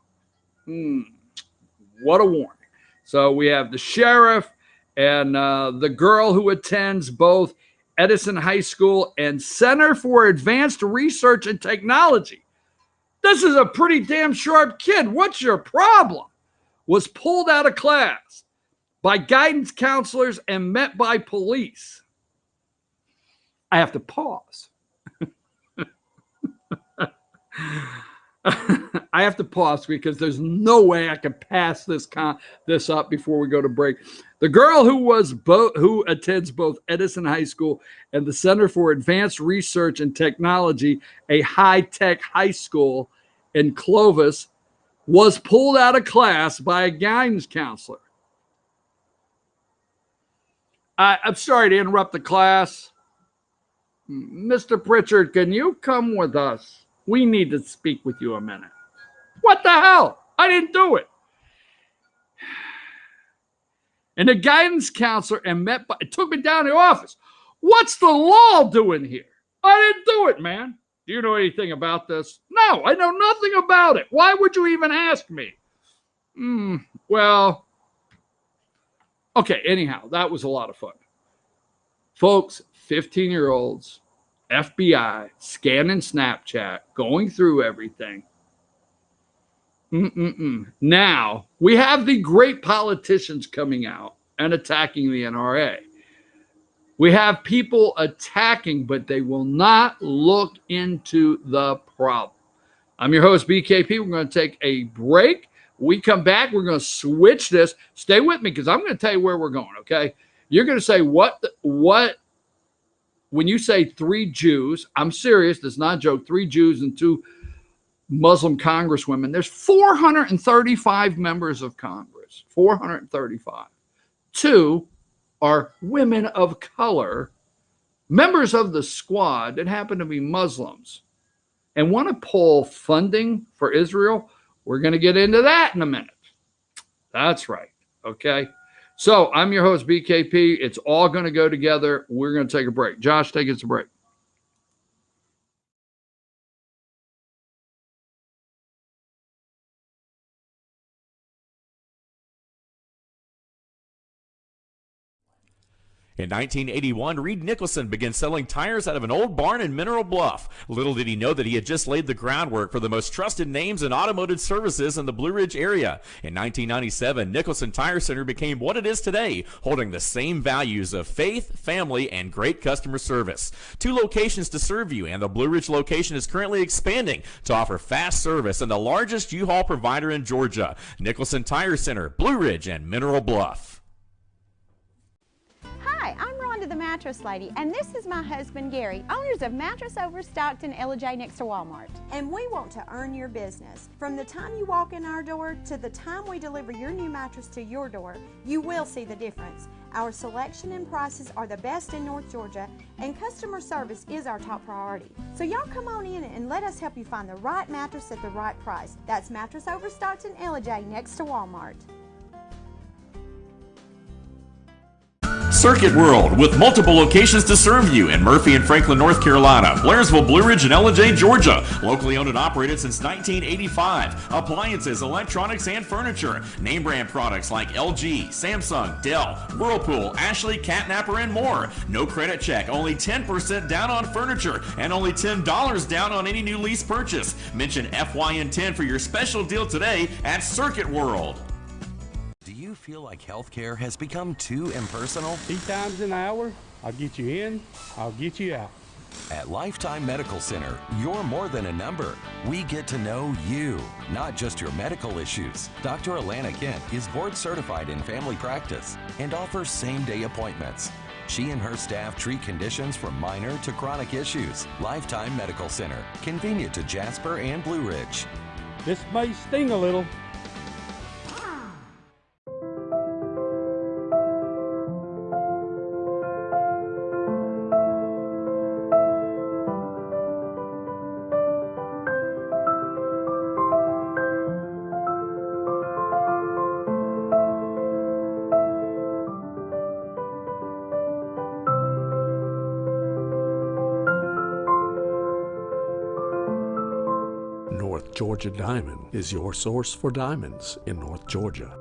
What a warning. So we have the sheriff and the girl who attends both Edison High School and Center for Advanced Research and Technology. This is a pretty damn sharp kid. What's your problem? Was pulled out of class by guidance counselors and met by police. I have to pause. I have to pause because there's no way I can pass this up before we go to break. The girl who attends both Edison High School and the Center for Advanced Research and Technology, a high-tech high school in Clovis, was pulled out of class by a guidance counselor. I'm sorry to interrupt the class. Mr. Pritchard, can you come with us? We need to speak with you a minute. What the hell? I didn't do it. And the guidance counselor took me down to the office. What's the law doing here? I didn't do it, man. Do you know anything about this? No, I know nothing about it. Why would you even ask me? Well, okay, anyhow, that was a lot of fun. Folks, 15-year-olds, FBI, scanning Snapchat, going through everything. Now, we have the great politicians coming out and attacking the NRA. We have people attacking, but they will not look into the problem. I'm your host, BKP. We're going to take a break. We come back. We're going to switch this. Stay with me because I'm going to tell you where we're going, okay? You're going to say, what, when you say 3 Jews, I'm serious. That's not a joke. 3 Jews and 2 Muslim congresswomen. There's 435 members of Congress, 435. 2 are women of color, members of the squad that happen to be Muslims and want to pull funding for Israel. We're going to get into that in a minute. That's right. Okay. So I'm your host, BKP. It's all going to go together. We're going to take a break. Josh, take us a break. In 1981, Reed Nicholson began selling tires out of an old barn in Mineral Bluff. Little did he know that he had just laid the groundwork for the most trusted names in automotive services in the Blue Ridge area. In 1997, Nicholson Tire Center became what it is today, holding the same values of faith, family, and great customer service. 2 locations to serve you, and the Blue Ridge location is currently expanding to offer fast service and the largest U-Haul provider in Georgia. Nicholson Tire Center, Blue Ridge, and Mineral Bluff. Hi, I'm Rhonda the Mattress Lady, and this is my husband Gary, owners of Mattress Overstocked in Ellijay next to Walmart. And we want to earn your business. From the time you walk in our door to the time we deliver your new mattress to your door, you will see the difference. Our selection and prices are the best in North Georgia, and customer service is our top priority. So y'all come on in and let us help you find the right mattress at the right price. That's Mattress Overstocked in Ellijay next to Walmart. Circuit World, with multiple locations to serve you in Murphy and Franklin, North Carolina, Blairsville, Blue Ridge, and Ellijay, Georgia. Locally owned and operated since 1985. Appliances, electronics, and furniture. Name brand products like LG, Samsung, Dell, Whirlpool, Ashley, Catnapper, and more. No credit check, only 10% down on furniture, and only $10 down on any new lease purchase. Mention FYN10 for your special deal today at Circuit World. Feel like healthcare has become too impersonal? 3 times an hour, I'll get you in, I'll get you out. At Lifetime Medical Center, you're more than a number. We get to know you, not just your medical issues. Dr. Alana Kent is board certified in family practice and offers same-day appointments. She and her staff treat conditions from minor to chronic issues. Lifetime Medical Center, convenient to Jasper and Blue Ridge. This may sting a little. Georgia Diamond is your source for diamonds in North Georgia.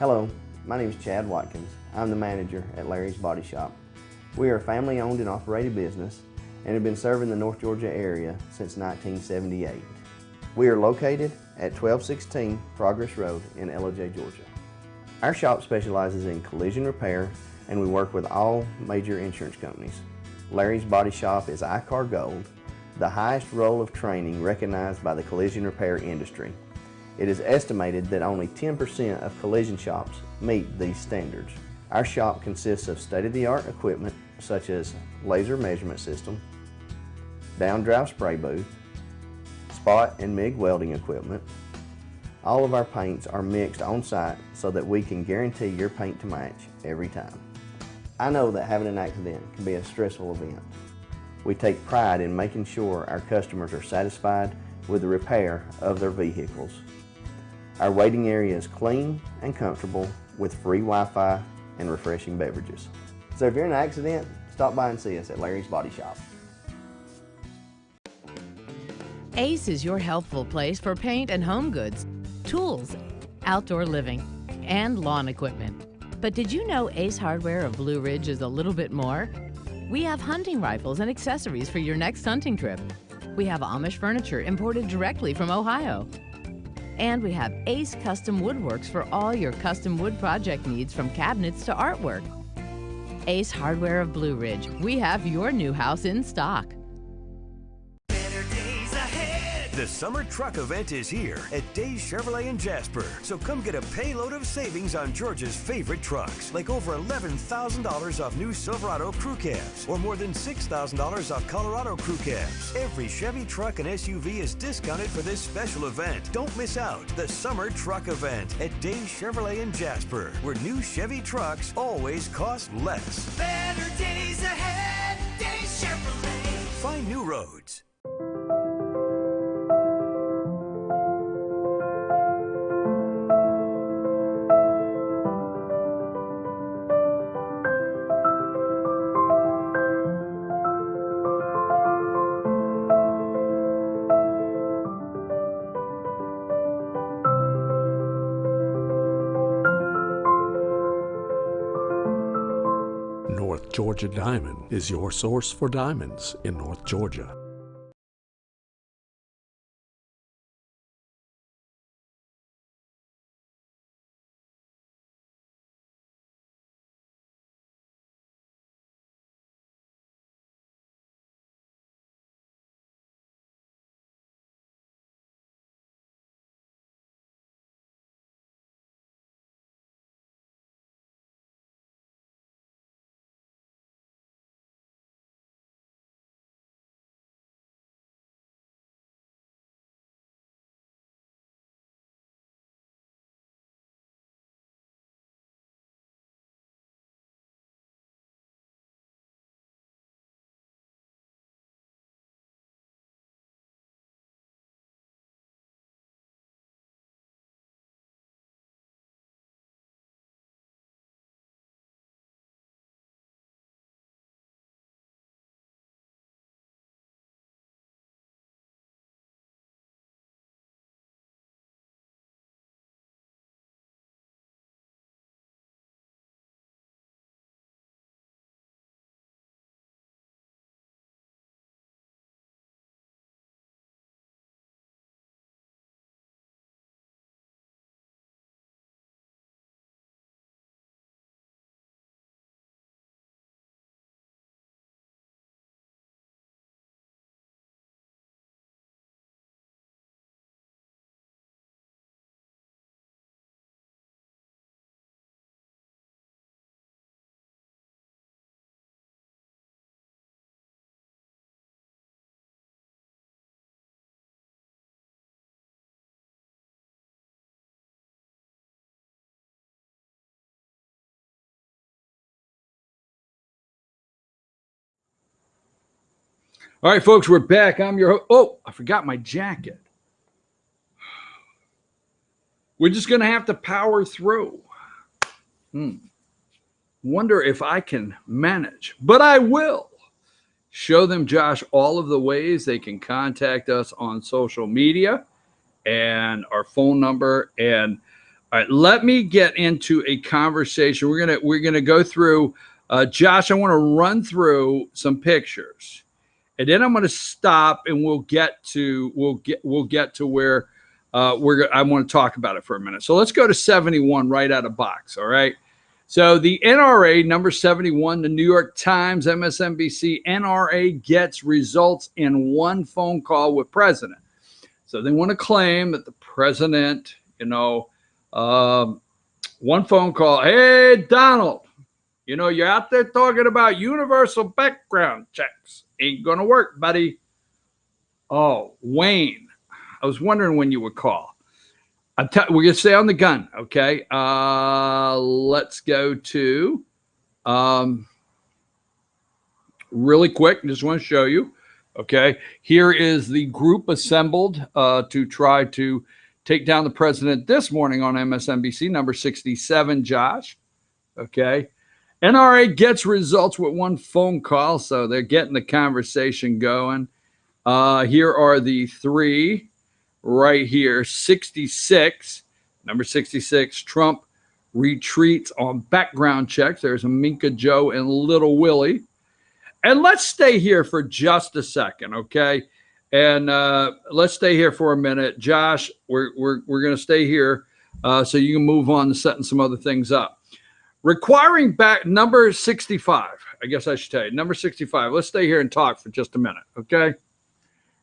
Hello, my name is Chad Watkins. I'm the manager at Larry's Body Shop. We are a family owned and operated business and have been serving the North Georgia area since 1978. We are located at 1216 Progress Road in LOJ, Georgia. Our shop specializes in collision repair and we work with all major insurance companies. Larry's Body Shop is ICAR Gold, the highest role of training recognized by the collision repair industry. It is estimated that only 10% of collision shops meet these standards. Our shop consists of state-of-the-art equipment such as laser measurement system, down-drive spray booth, spot and MIG welding equipment. All of our paints are mixed on-site so that we can guarantee your paint to match every time. I know that having an accident can be a stressful event. We take pride in making sure our customers are satisfied with the repair of their vehicles. Our waiting area is clean and comfortable with free Wi-Fi and refreshing beverages. So if you're in an accident, stop by and see us at Larry's Body Shop. Ace is your healthful place for paint and home goods, tools, outdoor living, and lawn equipment. But did you know Ace Hardware of Blue Ridge is a little bit more? We have hunting rifles and accessories for your next hunting trip. We have Amish furniture imported directly from Ohio. And we have Ace Custom Woodworks for all your custom wood project needs from cabinets to artwork. Ace Hardware of Blue Ridge, we have your new house in stock. The summer truck event is here at Days Chevrolet in Jasper. So come get a payload of savings on Georgia's favorite trucks, like over $11,000 off new Silverado crew cabs or more than $6,000 off Colorado crew cabs. Every Chevy truck and SUV is discounted for this special event. Don't miss out. The summer truck event at Days Chevrolet in Jasper, where new Chevy trucks always cost less. Better days ahead, Days Chevrolet. Find new roads. North Georgia Diamond is your source for diamonds in North Georgia. All right, folks, we're back. I'm your host. Oh, I forgot my jacket. We're just going to have to power through. Wonder if I can manage, but I will. Show them, Josh, all of the ways they can contact us on social media and our phone number. And all right, let me get into a conversation. We're gonna go through. Josh, I want to run through some pictures, and then I'm going to stop, and we'll get to where I want to talk about it for a minute. So let's go to 71 right out of box. All right. So the NRA, number 71, the New York Times, MSNBC, NRA gets results in one phone call with president. So they want to claim that the president, one phone call. Hey, Donald, you're out there talking about universal background checks. Ain't going to work, buddy. Oh, Wayne, I was wondering when you would call. We're going to stay on the gun, okay? Let's go to, really quick, just want to show you, okay? Here is the group assembled to try to take down the president this morning on MSNBC, number 67, Josh, okay? NRA gets results with one phone call, so they're getting the conversation going. Here are the three. Right here, 66, number 66, Trump retreats on background checks. There's Minka Joe and Little Willie. And let's stay here for just a second, okay? And let's stay here for a minute. Josh, we're going to stay here so you can move on to setting some other things up. Requiring back number 65, I guess I should tell you, number 65. Let's stay here and talk for just a minute, okay?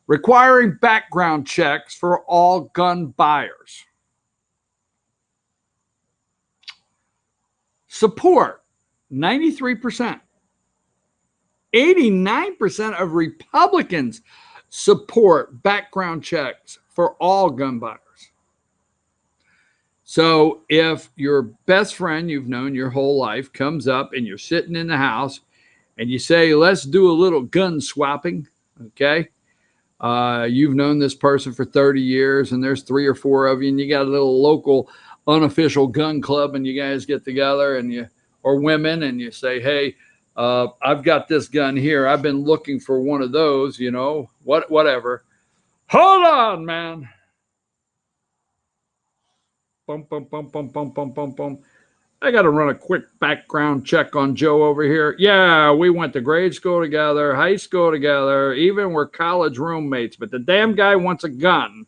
Requiring background checks for all gun buyers. Support, 93%. 89% of Republicans support background checks for all gun buyers. So if your best friend you've known your whole life comes up and you're sitting in the house and you say, let's do a little gun swapping, okay? You've known this person for 30 years and there's 3 or 4 of you and you got a little local unofficial gun club and you guys get together and or women and you say, hey, I've got this gun here. I've been looking for one of those, whatever. Hold on, man. Bum, bum, bum, bum, bum, bum, bum, bum. I got to run a quick background check on Joe over here. Yeah, we went to grade school together, high school together, even we're college roommates, but the damn guy wants a gun.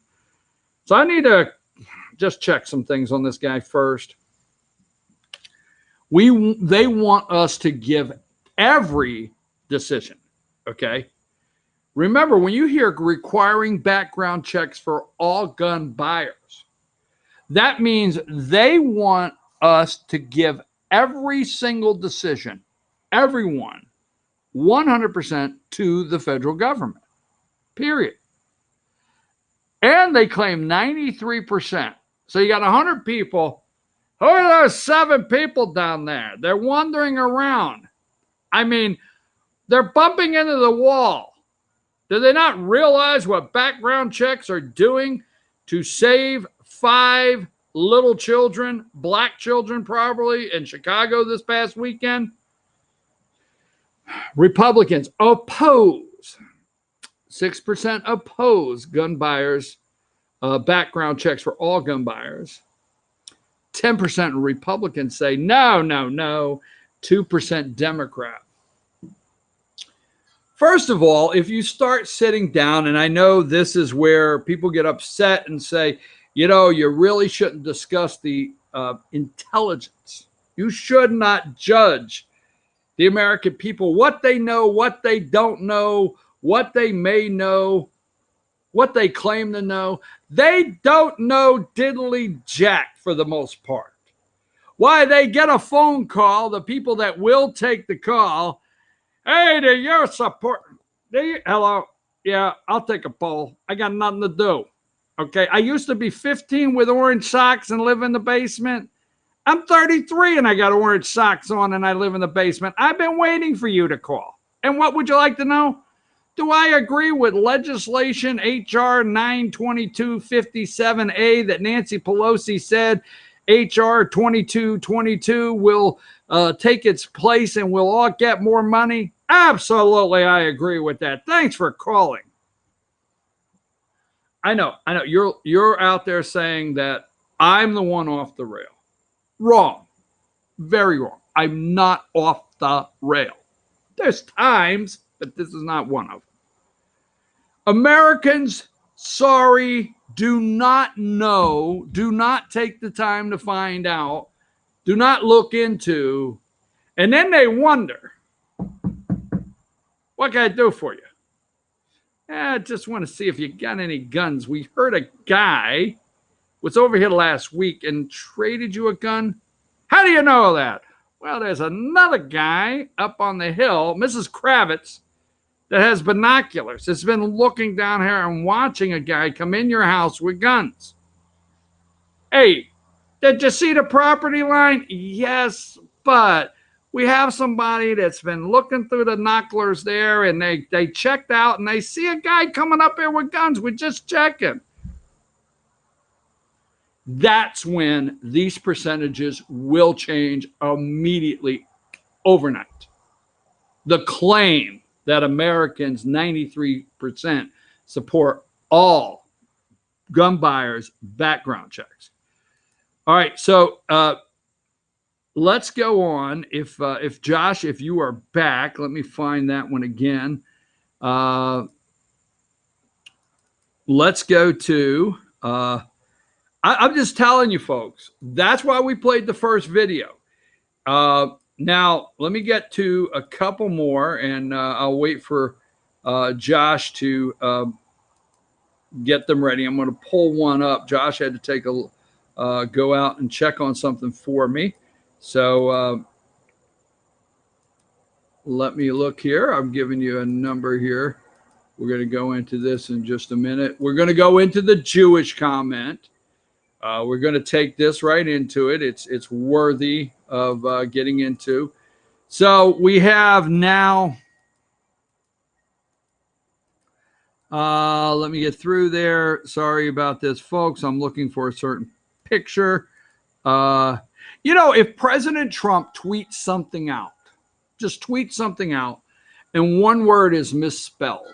So I need to just check some things on this guy first. They want us to give every decision, okay? Remember, when you hear requiring background checks for all gun buyers, that means they want us to give every single decision, everyone, 100% to the federal government, period. And they claim 93%. So you got 100 people. Who are those 7 people down there? They're wandering around. I mean, they're bumping into the wall. Do they not realize what background checks are doing to save 5 little children, black children probably, in Chicago this past weekend? Republicans oppose. 6% oppose gun buyers, background checks for all gun buyers. 10% Republicans say no, no, no. 2% Democrat. First of all, if you start sitting down, and I know this is where people get upset and say, you really shouldn't discuss the intelligence. You should not judge the American people, what they know, what they don't know, what they may know, what they claim to know. They don't know diddly jack for the most part. Why, they get a phone call, the people that will take the call, hey, do you support? Hello, yeah, I'll take a poll. I got nothing to do. Okay, I used to be 15 with orange socks and live in the basement. I'm 33 and I got orange socks on and I live in the basement. I've been waiting for you to call. And what would you like to know? Do I agree with legislation HR 92257A that Nancy Pelosi said HR 2222 will take its place and we'll all get more money? Absolutely, I agree with that. Thanks for calling. I know. You're out there saying that I'm the one off the rail. Wrong. Very wrong. I'm not off the rail. There's times, but this is not one of them. Americans, sorry, do not know, do not take the time to find out, do not look into, and then they wonder, what can I do for you? I just want to see if you got any guns. We heard a guy was over here last week and traded you a gun. How do you know that? Well, there's another guy up on the hill, Mrs. Kravitz, that has binoculars. It's been looking down here and watching a guy come in your house with guns. Hey, did you see the property line? Yes, but we have somebody that's been looking through the binoculars there, and they checked out, and they see a guy coming up here with guns. We're just checking. That's when these percentages will change immediately, overnight. The claim that Americans, 93%, support all gun buyers' background checks. All right, so let's go on. If Josh, if you are back, let me find that one again. Let's go to, I'm just telling you folks, that's why we played the first video. Now, let me get to a couple more, and I'll wait for Josh to get them ready. I'm going to pull one up. Josh had to take a go out and check on something for me. So let me look here. I'm giving you a number here. We're going to go into this in just a minute. We're going to go into the Jewish comment. We're going to take this right into it. It's worthy of getting into. So we have now, let me get through there. Sorry about this, folks. I'm looking for a certain picture. If President Trump tweets something out, just tweet something out, and one word is misspelled.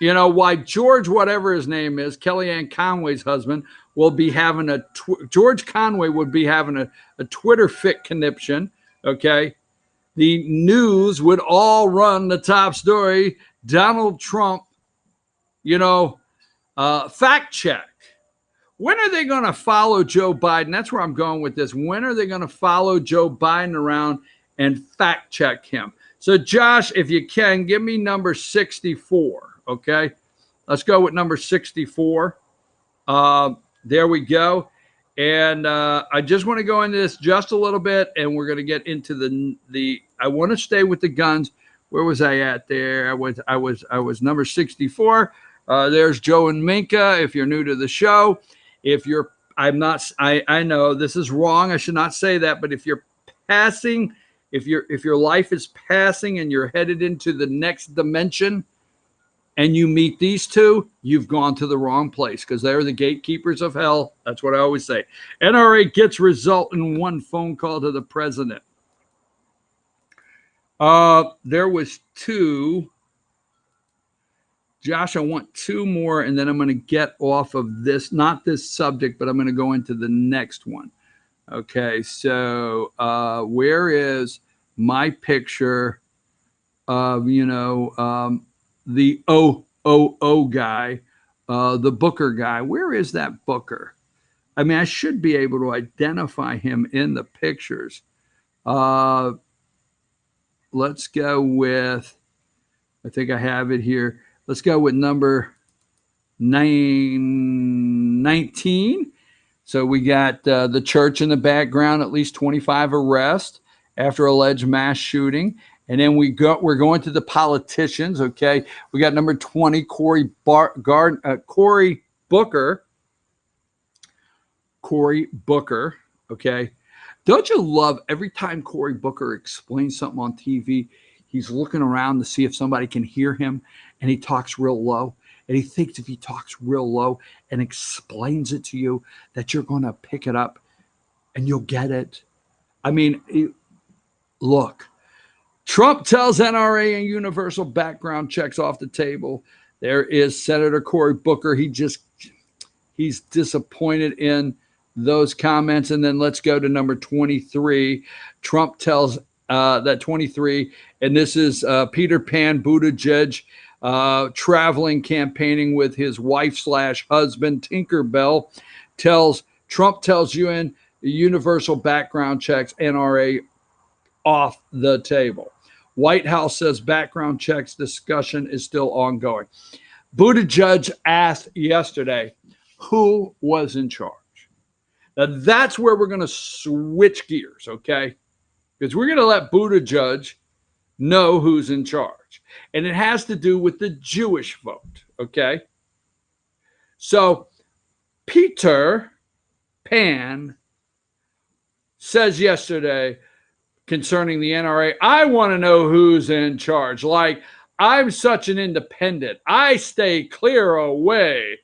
Why George, whatever his name is, Kellyanne Conway's husband, will be having George Conway would be having a Twitter fit conniption, okay? The news would all run the top story. Donald Trump, fact check. When are they going to follow Joe Biden? That's where I'm going with this. When are they going to follow Joe Biden around and fact check him? So, Josh, if you can, give me number 64. Okay, let's go with number 64. There we go. And I just want to go into this just a little bit, and we're going to get into the. I want to stay with the guns. Where was I at there? I was number 64. There's Joe and Minka. If you're new to the show, I know this is wrong. I should not say that, but if you're passing, if your life is passing and you're headed into the next dimension, and you meet these two, you've gone to the wrong place, because they're the gatekeepers of hell. That's what I always say. NRA gets result in one phone call to the president. There was two. Josh, I want two more, and then I'm going to get off of this, not this subject, but I'm going to go into the next one. Okay, so where is my picture of, the OOO guy, the Booker guy? Where is that Booker? I mean, I should be able to identify him in the pictures. Let's go with, I think I have it here. Let's go with number 19. So we got the church in the background, at least 25 arrests after alleged mass shooting. And then we're going to the politicians, okay? We got number 20, Cory Booker. Cory Booker, okay? Don't you love every time Cory Booker explains something on TV, He's looking around to see if somebody can hear him, and he talks real low. And he thinks if he talks real low and explains it to you that you're going to pick it up and you'll get it. I mean, look, Trump tells NRA and universal background checks off the table. There is Senator Cory Booker. He's disappointed in those comments. And then let's go to number 23. Trump tells that 23, and this is Peter Pan Buttigieg traveling, campaigning with his wife/husband, Tinkerbell, Trump tells UN universal background checks, NRA off the table. White House says background checks discussion is still ongoing. Buttigieg asked yesterday who was in charge. Now that's where we're going to switch gears, okay? Because we're going to let Buttigieg know who's in charge. And it has to do with the Jewish vote, okay? So Peter Pan says yesterday concerning the NRA, I want to know who's in charge. Like, I'm such an independent. I stay clear away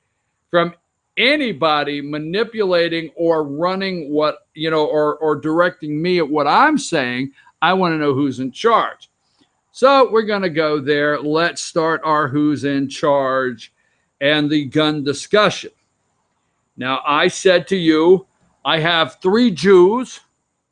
from anybody manipulating or running what, or directing me at what I'm saying. I want to know who's in charge. So we're going to go there. Let's start our who's in charge and the gun discussion. Now, I said to you, I have 3 Jews.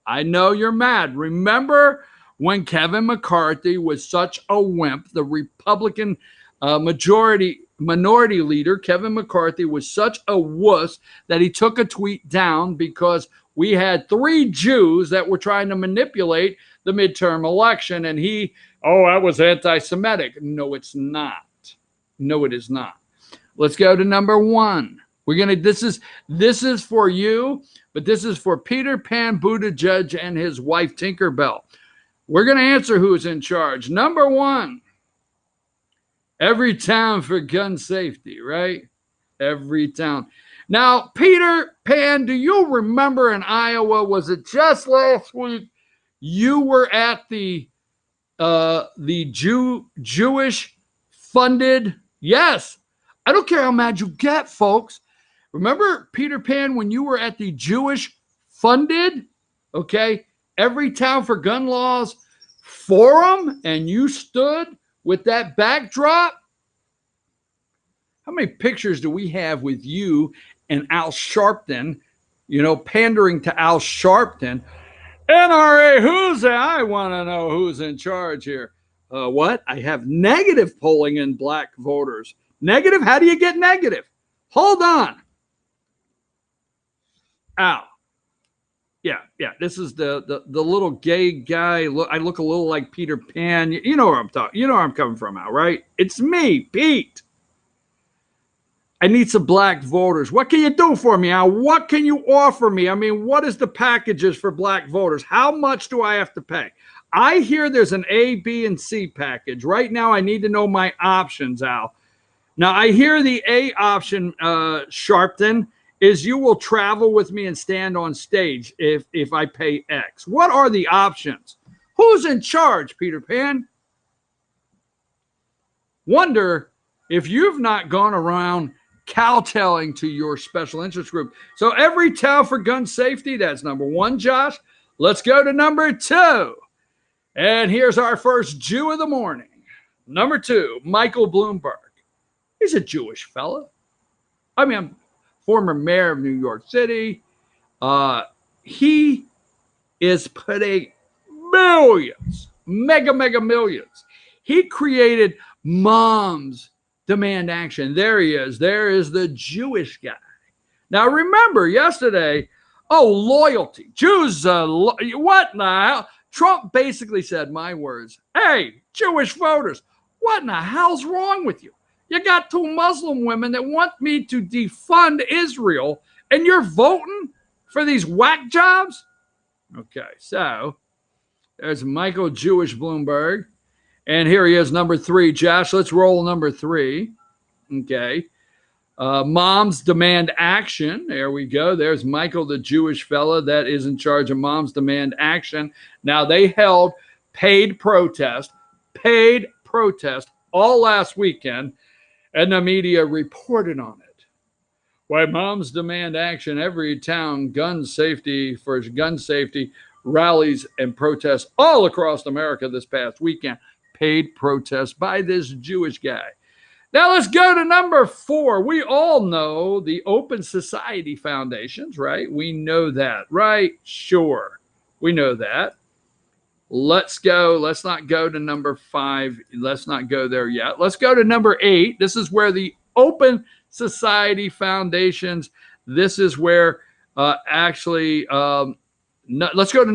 I know you're mad. Remember when Kevin McCarthy was such a wimp, the Republican minority leader, Kevin McCarthy, was such a wuss that he took a tweet down because we had 3 Jews that were trying to manipulate the midterm election, and that was anti-Semitic. No, it's not. No, it is not. Let's go to number 1. This is for you, but this is for Peter Pan Buttigieg and his wife Tinkerbell. We're going to answer who's in charge. Number 1, every town for gun safety, right? Every town. Now, Peter Pan, do you remember in Iowa, was it just last week, you were at the Jewish funded? Yes. I don't care how mad you get, folks. Remember, Peter Pan, when you were at the Jewish funded, okay, Every Town for Gun Laws forum, and you stood with that backdrop? How many pictures do we have with you and Al Sharpton, pandering to Al Sharpton? NRA, who's that? I want to know who's in charge here. What? I have negative polling in black voters. Negative? How do you get negative? Hold on. Al. Yeah. This is the little gay guy. I look a little like Peter Pan. You know where I'm talking. You know where I'm coming from, Al, right? It's me, Pete. I need some black voters. What can you do for me, Al? What can you offer me? I mean, what is the packages for black voters? How much do I have to pay? I hear there's an A, B, and C package. Right now, I need to know my options, Al. Now, I hear the A option, Sharpton, is you will travel with me and stand on stage if I pay X. What are the options? Who's in charge, Peter Pan? Wonder if you've not gone around kowtowing to your special interest group. So Every Town for Gun Safety, that's number 1, Josh. Let's go to number 2. And here's our first Jew of the morning. Number 2, Michael Bloomberg. He's a Jewish fella. I mean, former mayor of New York City. He is putting millions, mega millions. He created Moms Demand Action. There he is. There is the Jewish guy. Now, remember yesterday, loyalty. Jews, what now? Trump basically said my words. Hey, Jewish voters, what in the hell's wrong with you? You got 2 Muslim women that want me to defund Israel, and you're voting for these whack jobs? Okay, so there's Michael Jewish Bloomberg. And here he is, number 3. Josh, let's roll number 3. Okay. Moms Demand Action. There we go. There's Michael, the Jewish fella that is in charge of Moms Demand Action. Now, they held paid protest, paid protest all last weekend, and the media reported on it. Why moms demand action. Every town gun safety rallies and protests all across America this past weekend. Paid protest by this Jewish guy. Now let's go to number 4. We all know the Open Society Foundations, right? We know that, right? Sure. We know that. Let's go. Let's not go to number 5. Let's not go there yet. Let's go to number 8. This is where the Open Society Foundations, this is where let's go to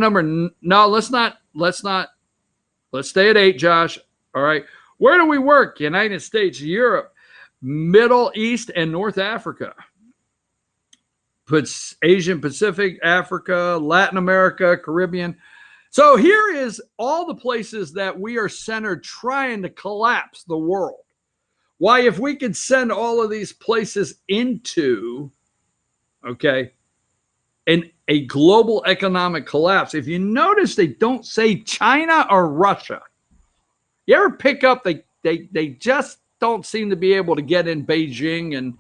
let's stay at 8, Josh. All right. Where do we work? United States, Europe, Middle East, and North Africa. Puts Asian Pacific, Africa, Latin America, Caribbean. So here is all the places that we are centered trying to collapse the world. Why, if we could send all of these places into, okay, a global economic collapse. If you notice, they don't say China or Russia. You ever pick up, they just don't seem to be able to get in Beijing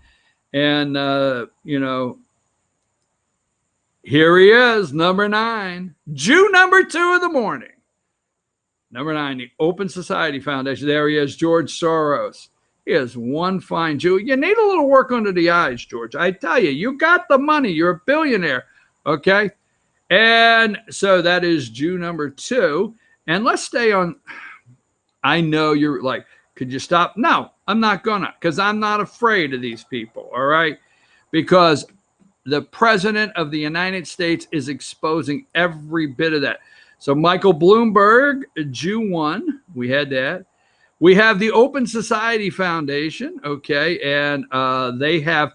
and here he is, number 9, Jew number 2 of the morning. Number 9, the Open Society Foundation. There he is, George Soros. He is one fine Jew. You need a little work under the eyes, George. I tell you, you got the money. You're a billionaire, okay? And so that is Jew number 2. And let's stay on. I know you're like, could you stop? No, I'm not gonna, because I'm not afraid of these people, all right? Because the president of the United States is exposing every bit of that. So Michael Bloomberg, Jew 1, we had that. We have the Open Society Foundation, okay, and they have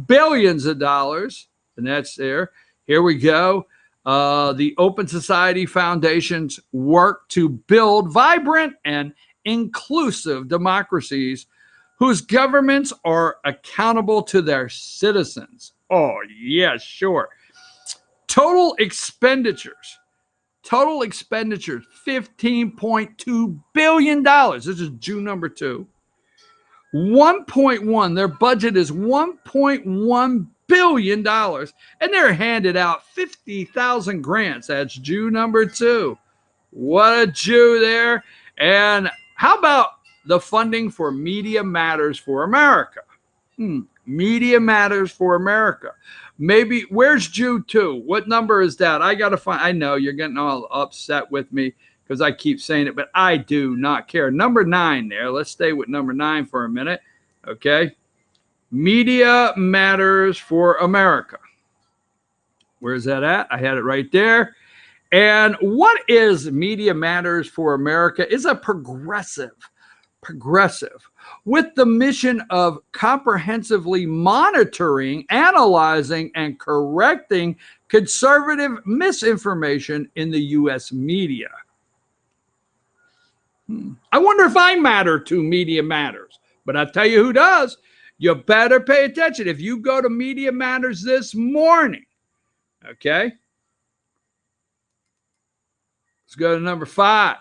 billions of dollars, and that's there. Here we go. The Open Society Foundations work to build vibrant and inclusive democracies whose governments are accountable to their citizens. Oh, yeah, sure. Total expenditures, $15.2 billion. This is June number 2. 1.1, their budget is $1.1 billion, and they're handed out 50,000 grants. That's Jew number 2. What a Jew there. And how about the funding for Media Matters for America? Media Matters for America. Maybe, where's Jew 2? What number is that? I got to find. I know you're getting all upset with me because I keep saying it, but I do not care. Number 9 there. Let's stay with number 9 for a minute. Okay. Media Matters for America. Where's that at? I had it right there. And what is Media Matters for America? Is a progressive with the mission of comprehensively monitoring, analyzing, and correcting conservative misinformation in the U.S. media. I wonder if I matter to Media Matters, but I'll tell you who does. You better pay attention. If you go to Media Matters this morning, okay? Let's go to number 5.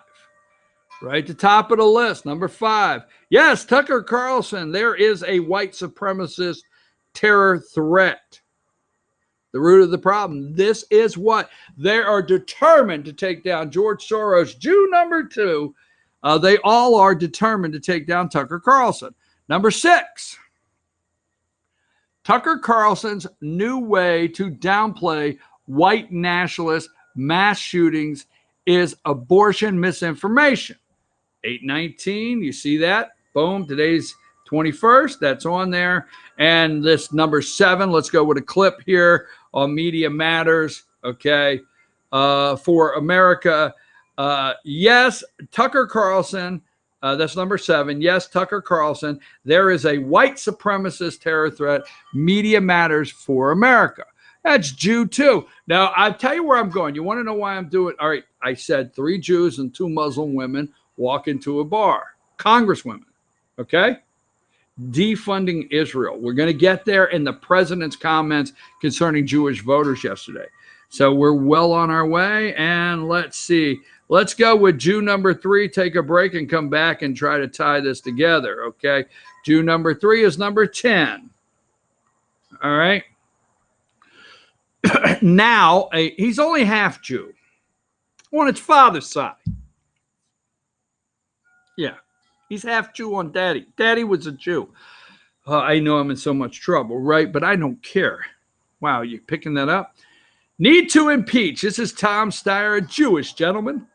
Right at the top of the list, number 5. Yes, Tucker Carlson. There is a white supremacist terror threat. The root of the problem. This is what they are determined to take down. George Soros, Jew number 2. They all are determined to take down Tucker Carlson. Number 6. Tucker Carlson's new way to downplay white nationalist mass shootings is abortion misinformation. 819, you see that? Boom, today's 21st, that's on there. And this number 7, let's go with a clip here on Media Matters, okay, for America. Yes, Tucker Carlson, that's number 7. Yes, Tucker Carlson, there is a white supremacist terror threat. Media Matters for America. That's Jew 2. Now, I'll tell you where I'm going. You want to know why I'm doing? All right, I said 3 Jews and 2 Muslim women walk into a bar. Congresswomen, okay? Defunding Israel. We're going to get there in the president's comments concerning Jewish voters yesterday. So we're well on our way. And let's see. Let's go with Jew number 3, take a break, and come back and try to tie this together, okay? Jew number 3 is number 10. All right? Now, he's only half Jew on its father's side. Yeah, he's half Jew on daddy. Daddy was a Jew. I know I'm in so much trouble, right? But I don't care. Wow, you picking that up? Need to impeach. This is Tom Steyer, a Jewish gentleman.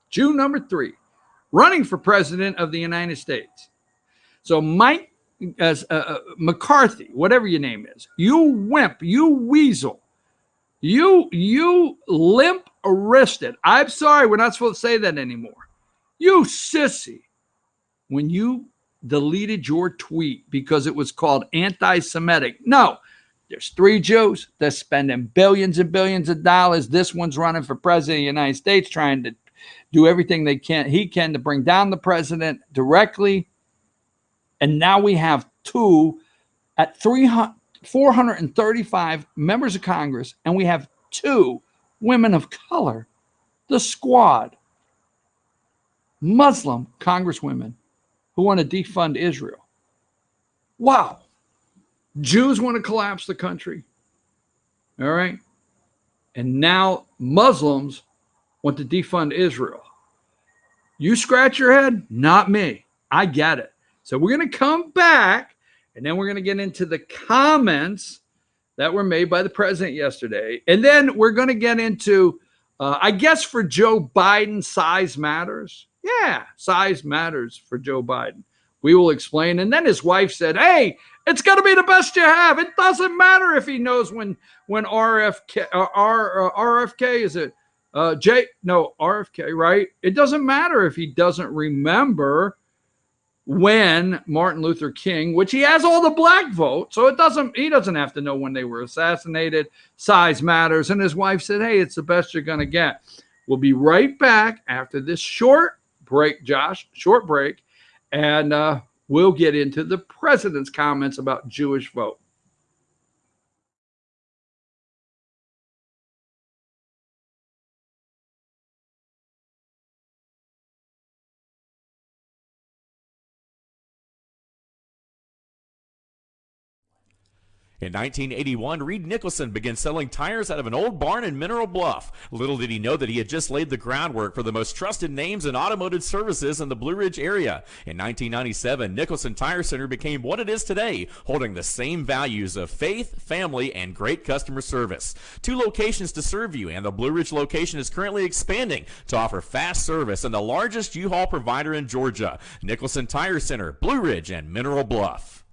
Jew number 3, running for president of the United States. So Mike McCarthy, whatever your name is, you wimp, you weasel, you limp wristed. I'm sorry, we're not supposed to say that anymore. You sissy. When you deleted your tweet because it was called anti-Semitic. No, there's 3 Jews. They're spending billions and billions of dollars. This one's running for president of the United States, trying to do everything he can to bring down the president directly. And now we have 2 at 435 members of Congress, and we have 2 women of color, the squad, Muslim congresswomen who want to defund Israel. Wow. Jews want to collapse the country. All right. And now Muslims want to defund Israel. You scratch your head? Not me. I get it. So we're going to come back, and then we're going to get into the comments that were made by the president yesterday. And then we're going to get into, I guess for Joe Biden, size matters. Yeah, size matters for Joe Biden. We will explain. And then his wife said, hey, it's got to be the best you have. It doesn't matter if he knows when RFK, is it RFK, right? It doesn't matter if he doesn't remember when Martin Luther King, which he has all the black vote, so he doesn't have to know when they were assassinated. Size matters. And his wife said, hey, it's the best you're going to get. We'll be right back after this short break, Josh, short break, and we'll get into the president's comments about Jewish vote. In 1981, Reed Nicholson began selling tires out of an old barn in Mineral Bluff. Little did he know that he had just laid the groundwork for the most trusted names in automotive services in the Blue Ridge area. In 1997, Nicholson Tire Center became what it is today, holding the same values of faith, family, and great customer service. 2 locations to serve you, and the Blue Ridge location is currently expanding to offer fast service and the largest U-Haul provider in Georgia. Nicholson Tire Center, Blue Ridge, and Mineral Bluff.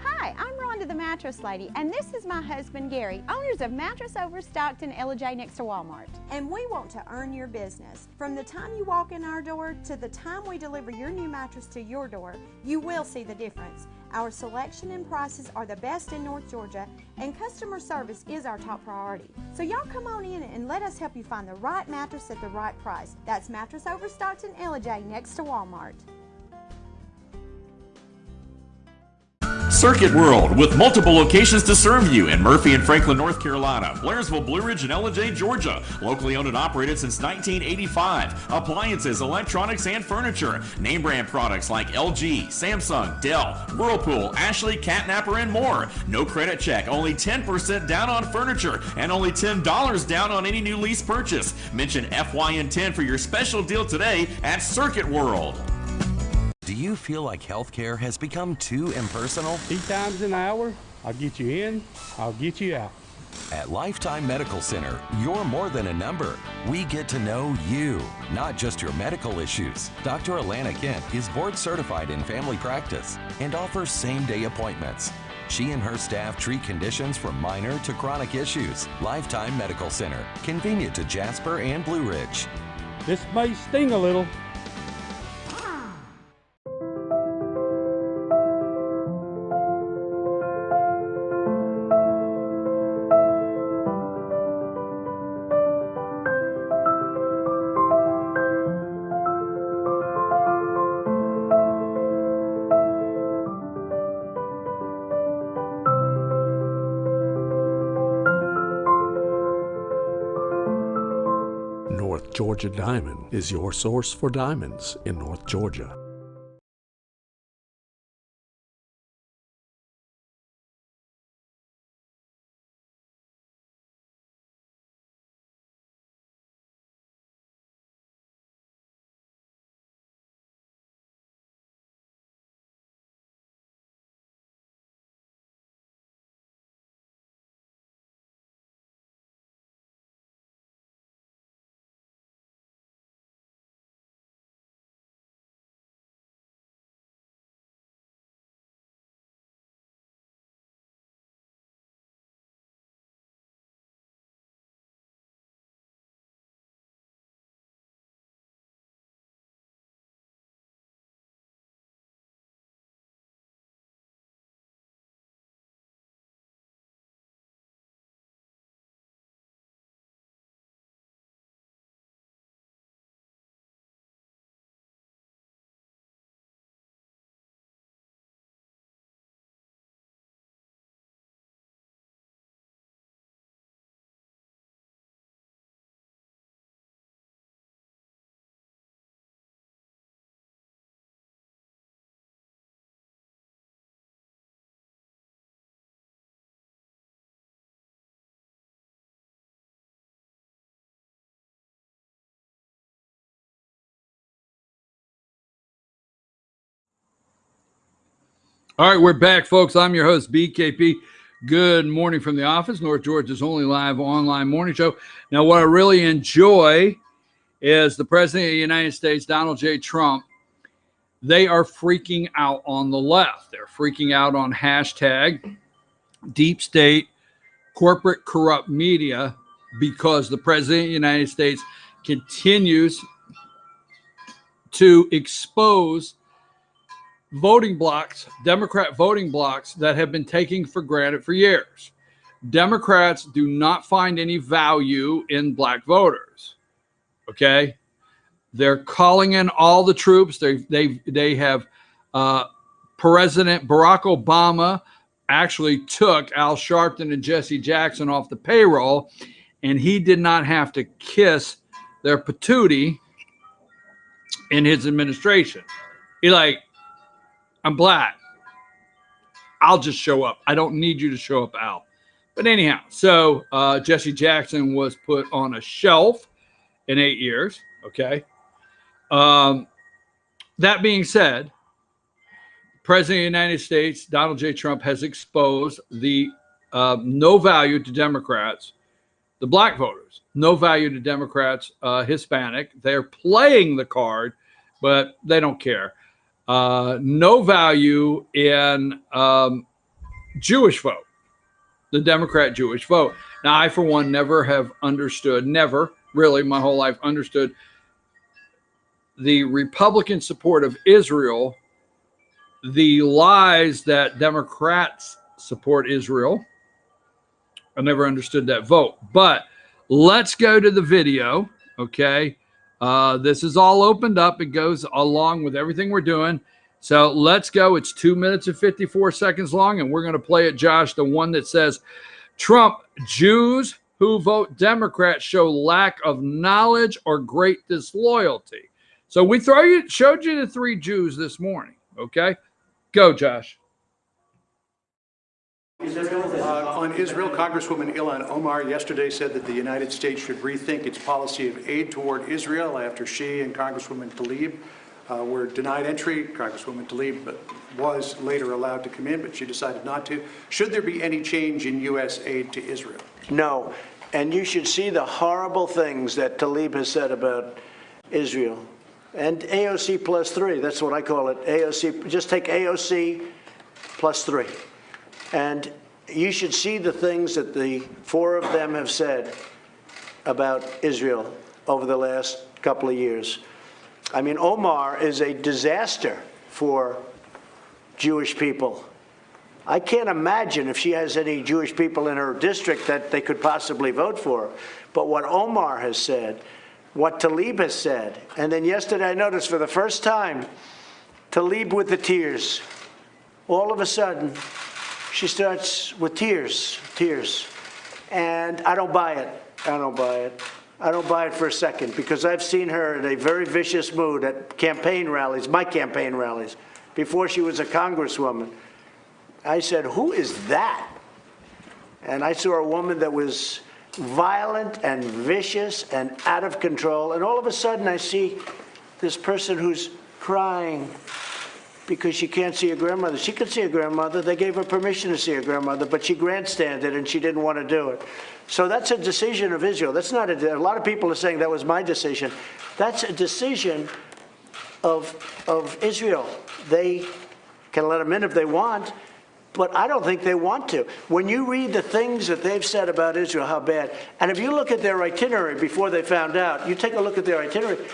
Hi, I'm Rhonda the Mattress Lady, and this is my husband Gary, owners of Mattress Overstocked in Ella next to Walmart. And we want to earn your business. From the time you walk in our door to the time we deliver your new mattress to your door, you will see the difference. Our selection and prices are the best in North Georgia, and customer service is our top priority. So y'all come on in and let us help you find the right mattress at the right price. That's Mattress Overstocked in Ella next to Walmart. Circuit World, with multiple locations to serve you in Murphy and Franklin, North Carolina, Blairsville, Blue Ridge, and Ella, Georgia. Locally owned and operated since 1985. Appliances, electronics, and furniture. Name brand products like LG, Samsung, Dell, Whirlpool, Ashley, Catnapper, and more. No credit check, only 10% down on furniture, and only $10 down on any new lease purchase. Mention FYN10 for your special deal today at Circuit World. Do you feel like healthcare has become too impersonal? 3 times an hour, I'll get you in, I'll get you out. At Lifetime Medical Center, you're more than a number. We get to know you, not just your medical issues. Dr. Alana Kent is board certified in family practice and offers same-day appointments. She and her staff treat conditions from minor to chronic issues. Lifetime Medical Center, convenient to Jasper and Blue Ridge. This may sting a little. Georgia Diamond is your source for diamonds in North Georgia. All right, we're back, folks. I'm your host, BKP. Good morning from the office, North Georgia's only live online morning show. Now, what I really enjoy is the President of the United States, Donald J. Trump. They are freaking out on the left. They're freaking out on hashtag deep state corporate corrupt media because the President of the United States continues to expose voting blocks, Democrat voting blocks that have been taken for granted for years. Democrats do not find any value in black voters. Okay, they're calling in all the troops. They have President Barack Obama actually took Al Sharpton and Jesse Jackson off the payroll, and he did not have to kiss their patootie in his administration. He like, I'm black. I'll just show up. I don't need you to show up, Al. But anyhow, so Jesse Jackson was put on a shelf in 8 years. Okay. That being said, President of the United States, Donald J. Trump, has exposed the no value to Democrats, the black voters, no value to Democrats, Hispanic. They're playing the card, but they don't care. No value in Jewish vote, the Democrat Jewish vote. Now, I, for one, never have understood, never really my whole life understood the Republican support of Israel, the lies that Democrats support Israel. I never understood that vote. But let's go to the video, okay? This is all opened up. It goes along with everything we're doing. So let's go. It's 2 minutes and 54 seconds long, and we're going to play it, Josh, the one that says, Trump, Jews who vote Democrat show lack of knowledge or great disloyalty. So we showed you the 3 Jews this morning, okay? Go, Josh. On Israel, Congresswoman Ilhan Omar yesterday said that the United States should rethink its policy of aid toward Israel after she and Congresswoman Tlaib were denied entry. Congresswoman Tlaib was later allowed to come in, but she decided not to. Should there be any change in U.S. aid to Israel? No. And you should see the horrible things that Tlaib has said about Israel. And AOC plus 3, that's what I call it. AOC, just take AOC plus 3. And you should see the things that the 4 of them have said about Israel over the last couple of years. I mean, Omar is a disaster for Jewish people. I can't imagine if she has any Jewish people in her district that they could possibly vote for her. But what Omar has said, what Tlaib has said, and then yesterday I noticed for the first time, Tlaib with the tears. All of a sudden, she starts with tears. And I don't buy it. I don't buy it. I don't buy it for a second, because I've seen her in a very vicious mood at campaign rallies, my campaign rallies, before she was a congresswoman. I said, who is that? And I saw a woman that was violent and vicious and out of control. And all of a sudden I see this person who's crying because she can't see her grandmother. She could see her grandmother. They gave her permission to see her grandmother, but she grandstanded and she didn't want to do it. So that's a decision of Israel. That's not a lot of people are saying that was my decision. That's a decision of Israel. They can let them in if they want, but I don't think they want to. When you read the things that they've said about Israel, how bad, and if you look at their itinerary before they found out, you take a look at their itinerary,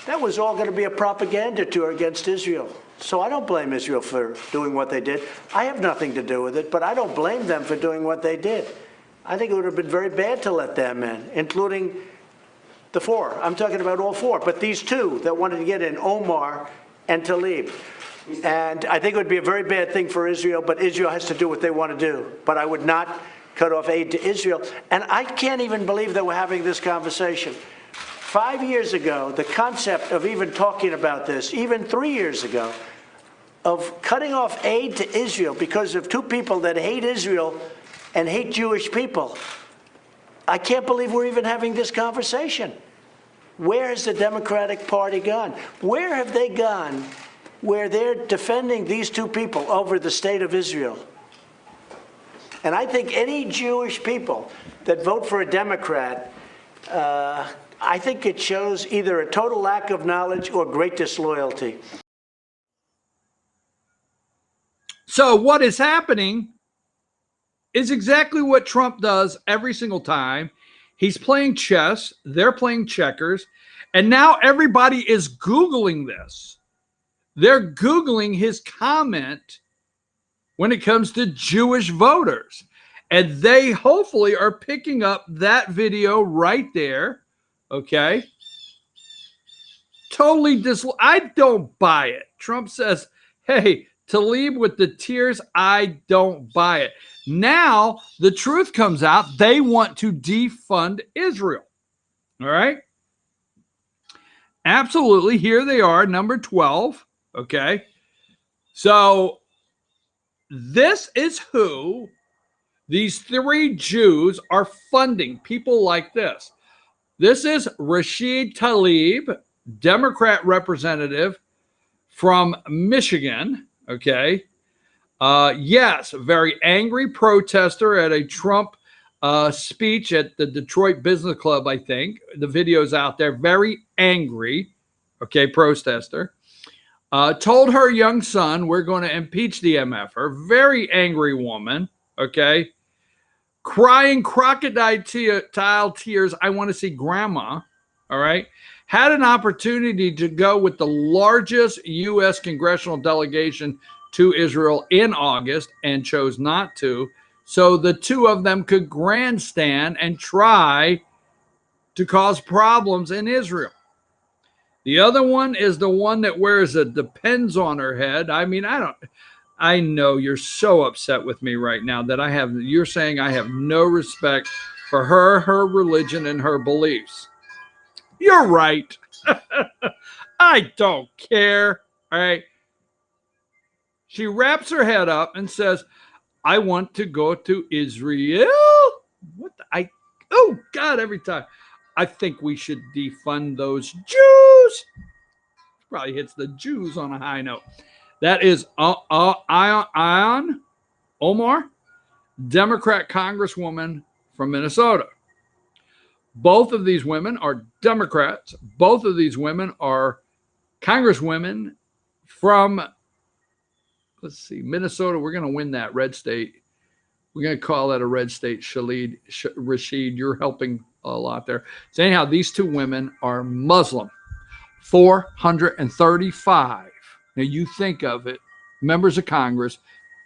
that was all going to be a propaganda tour against Israel. So I don't blame Israel for doing what they did. I have nothing to do with it, but I don't blame them for doing what they did. I think it would have been very bad to let them in, including the four. I'm talking about all four, but these two that wanted to get in, Omar and Tlaib. And I think it would be a very bad thing for Israel, but Israel has to do what they want to do. But I would not cut off aid to Israel. And I can't even believe that we're having this conversation. 5 years ago, the concept of even talking about this, even 3 years ago, of cutting off aid to Israel because of two people that hate Israel and hate Jewish people, I can't believe we're even having this conversation. Where has the Democratic Party gone? Where have they gone where they're defending these two people over the state of Israel? And I think any Jewish people that vote for a Democrat, I think it shows either a total lack of knowledge or great disloyalty. So what is happening is exactly what Trump does every single time. He's playing chess, they're playing checkers, and now everybody is Googling this. They're Googling his comment when it comes to Jewish voters. And they hopefully are picking up that video right there. Okay. Totally I don't buy it. Trump says, hey, Tlaib with the tears, I don't buy it. Now the truth comes out. They want to defund Israel. All right. Absolutely. Here they are, number 12. Okay. So this is who these three Jews are funding, people like this. This is Rashid Tlaib, Democrat representative from Michigan. Okay. Yes, very angry protester at a Trump speech at the Detroit Business Club, I think. The video's out there. Very angry, okay, protester. Told her young son, we're going to impeach the MFer. Very angry woman, okay. Crying crocodile tears, I want to see grandma, all right. Had an opportunity to go with the largest U.S. congressional delegation to Israel in August and chose not to. So the two of them could grandstand and try to cause problems in Israel. The other one is the one that wears a Depends on her head. I mean, I know you're so upset with me right now that you're saying I have no respect for her religion, and her beliefs. You're right. I don't care. All right. She wraps her head up and says, I want to go to Israel. Oh God, every time. I think we should defund those Jews. Probably hits the Jews on a high note. That is Ilhan Omar, Democrat Congresswoman from Minnesota. Both of these women are Democrats. Both of these women are Congresswomen from, let's see, Minnesota. We're going to win that red state. We're going to call that a red state. Rashid, you're helping a lot there. So anyhow, these two women are Muslim. 435. Now you think of it, members of Congress,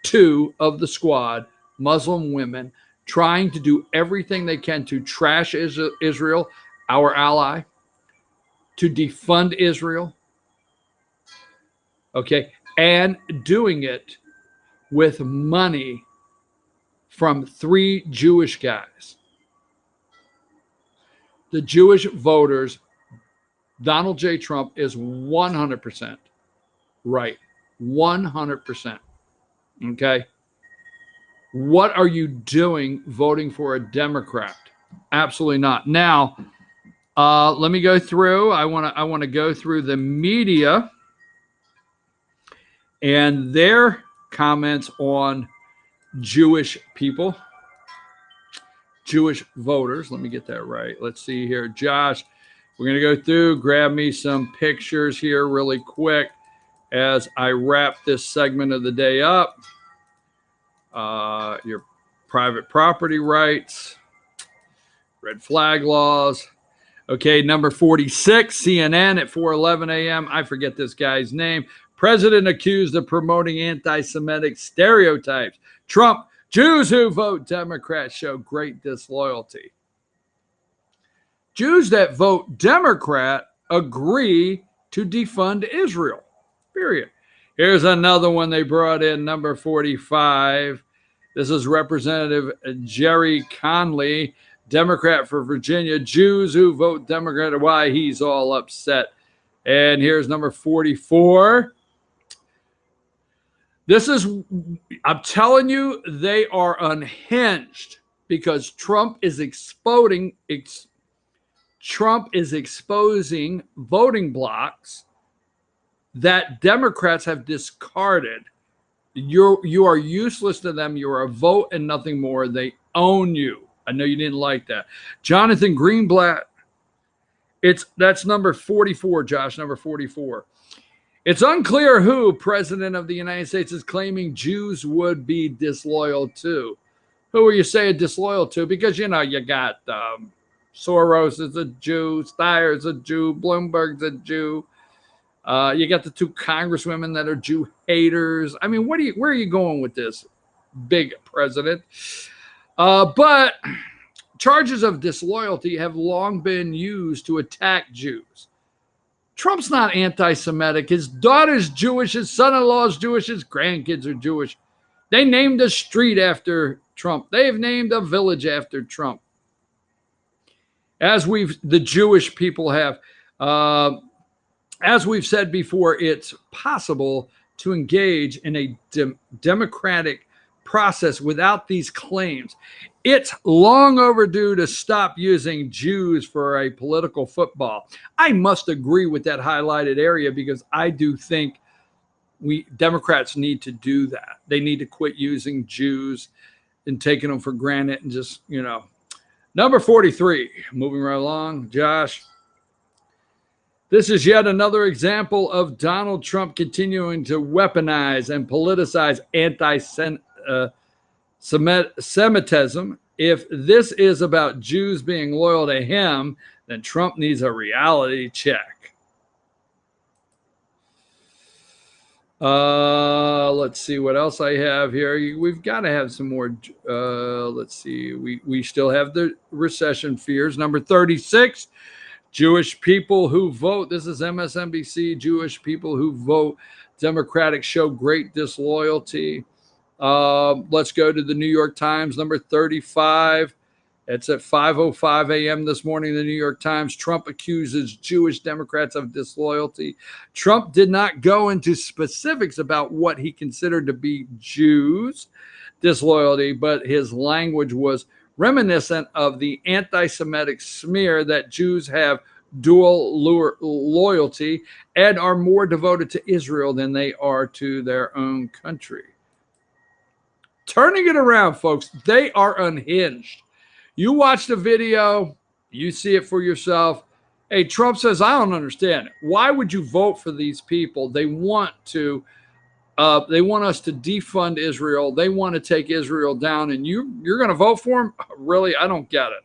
two of the squad, Muslim women, trying to do everything they can to trash Israel, our ally, to defund Israel. Okay. And doing it with money from three Jewish guys. the Jewish voters, Donald J. Trump is 100% right. 100%. Okay. What are you doing voting for a Democrat? Absolutely not. Now, let me go through. I want to go through the media and their comments on Jewish people, Jewish voters. Let me get that right. Let's see here. Josh, we're going to go through, grab me some pictures here really quick as I wrap this segment of the day up. Your private property rights, red flag laws. Okay, number 46, CNN at 4:11 a.m. I forget this guy's name. President accused of promoting anti-Semitic stereotypes. Trump, Jews who vote Democrat show great disloyalty. Jews that vote Democrat agree to defund Israel. Period. Here's another one they brought in, number 45. This is Representative Jerry Conley, Democrat for Virginia. Jews who vote Democrat, why he's all upset. And here's number 44. This is, I'm telling you, they are unhinged because Trump is exposing voting blocks that Democrats have discarded. You are useless to them. You are a vote and nothing more. They own you. I know you didn't like that. Jonathan Greenblatt. That's number 44, Josh, number 44. It's unclear who President of the United States is claiming Jews would be disloyal to. Who are you saying disloyal to? Because, you got Soros is a Jew, Steyer is a Jew, Bloomberg's a Jew. You got the two congresswomen that are Jew haters. I mean, where are you going with this, big president? But charges of disloyalty have long been used to attack Jews. Trump's not anti-Semitic. His daughter's Jewish. His son-in-law is Jewish. His grandkids are Jewish. They named a street after Trump. They've named a village after Trump. The Jewish people have. As we've said before, it's possible to engage in a democratic process without these claims. It's long overdue to stop using Jews for a political football. I must agree with that highlighted area because I do think Democrats need to do that. They need to quit using Jews and taking them for granted and just, Number 43, moving right along, Josh. This is yet another example of Donald Trump continuing to weaponize and politicize anti-Semitism. If this is about Jews being loyal to him, then Trump needs a reality check. Let's see what else I have here. We've got to have some more. Let's see. We still have the recession fears. Number 36. Jewish people who vote, this is MSNBC, Jewish people who vote Democratic show great disloyalty. Let's go to the New York Times, number 35. It's at 5:05 a.m. this morning, the New York Times. Trump accuses Jewish Democrats of disloyalty. Trump did not go into specifics about what he considered to be Jews' disloyalty, but his language was reminiscent of the anti-Semitic smear that Jews have dual loyalty and are more devoted to Israel than they are to their own country. Turning it around, folks, they are unhinged. You watch the video, you see it for yourself. Hey, Trump says, I don't understand it. Why would you vote for these people? They want us to defund Israel. They want to take Israel down, and you're going to vote for them? Really? I don't get it.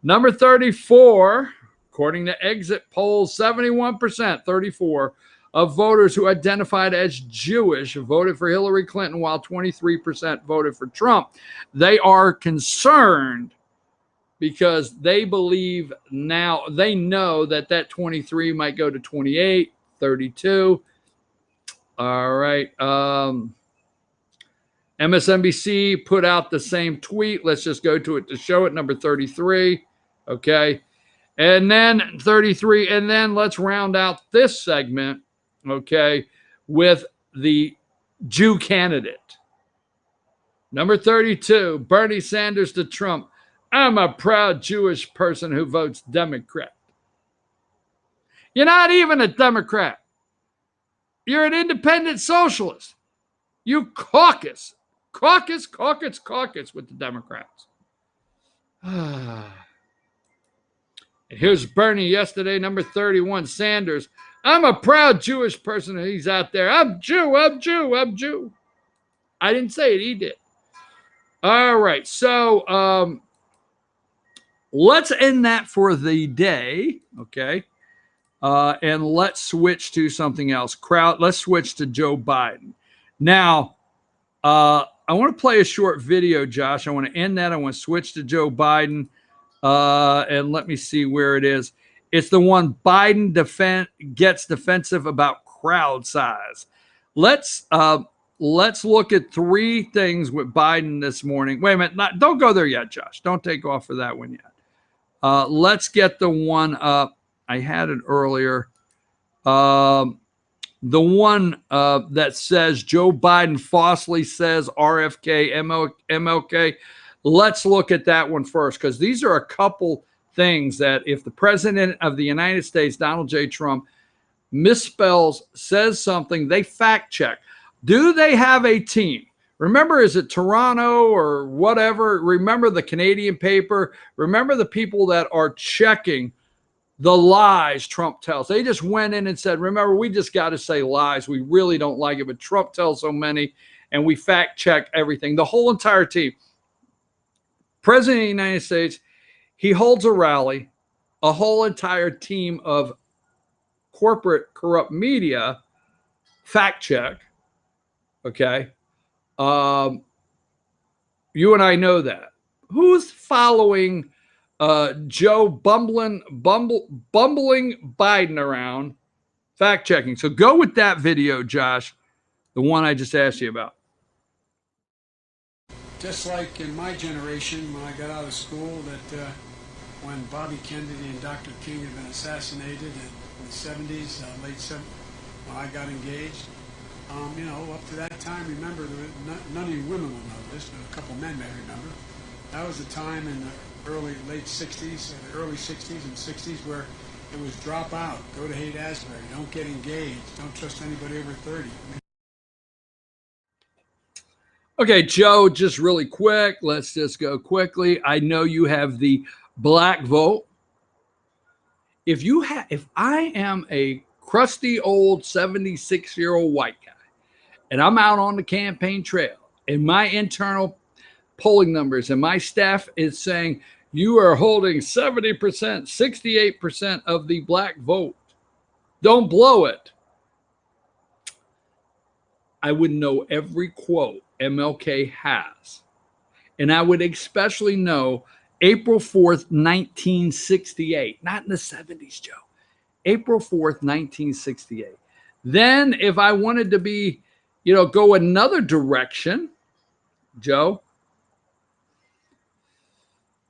Number 34, according to exit polls, 71%, 34, of voters who identified as Jewish voted for Hillary Clinton, while 23% voted for Trump. They are concerned because they believe now, they know that 23 might go to 28, 32. All right. MSNBC put out the same tweet. Let's just go to it to show it. Number 33. Okay. And then 33, and then let's round out this segment, okay, with the Jew candidate. Number 32, Bernie Sanders to Trump. I'm a proud Jewish person who votes Democrat. You're not even a Democrat. You're an independent socialist. You caucus with the Democrats. And here's Bernie yesterday, number 31, Sanders. I'm a proud Jewish person. And he's out there. I'm Jew. I didn't say it. He did. All right. So let's end that for the day. Okay. And let's switch to something else. Let's switch to Joe Biden. Now, I want to play a short video, Josh. I want to end that. I want to switch to Joe Biden. And let me see where it is. It's the one Biden gets defensive about crowd size. Let's look at three things with Biden this morning. Wait a minute. Don't go there yet, Josh. Don't take off for that one yet. Let's get the one up. I had it earlier. The one that says Joe Biden falsely says RFK, MLK. Let's look at that one first, because these are a couple things that if the president of the United States, Donald J. Trump, misspells, says something, they fact check. Do they have a team? Remember, is it Toronto or whatever? Remember the Canadian paper? Remember the people that are checking the lies Trump tells. They just went in and said, remember, we just got to say lies. We really don't like it, but Trump tells so many, and we fact check everything. The whole entire team. President of the United States, he holds a rally, a whole entire team of corporate corrupt media fact check. Okay. You and I know that. Who's following Joe bumbling Biden around fact checking? So go with that video, Josh, the one I just asked you about. Just like in my generation, when I got out of school, that when Bobby Kennedy and Dr. King had been assassinated in the 70s, late 70s, when I got engaged, up to that time, remember, none of you women will know this, but a couple men may remember. That was a time in the late 60s, early 60s and 60s where it was drop out, go to Haight-Ashbury, don't get engaged, don't trust anybody over 30. Okay, Joe, just really quick. Let's just go quickly. I know you have the black vote. If I am a crusty old 76-year-old white guy and I'm out on the campaign trail and my internal polling numbers and my staff is saying you are holding 70%, 68% of the black vote, don't blow it. I would know every quote MLK has. And I would especially know April 4th, 1968, not in the 70s, Joe. April 4th, 1968. Then if I wanted to be, go another direction, Joe,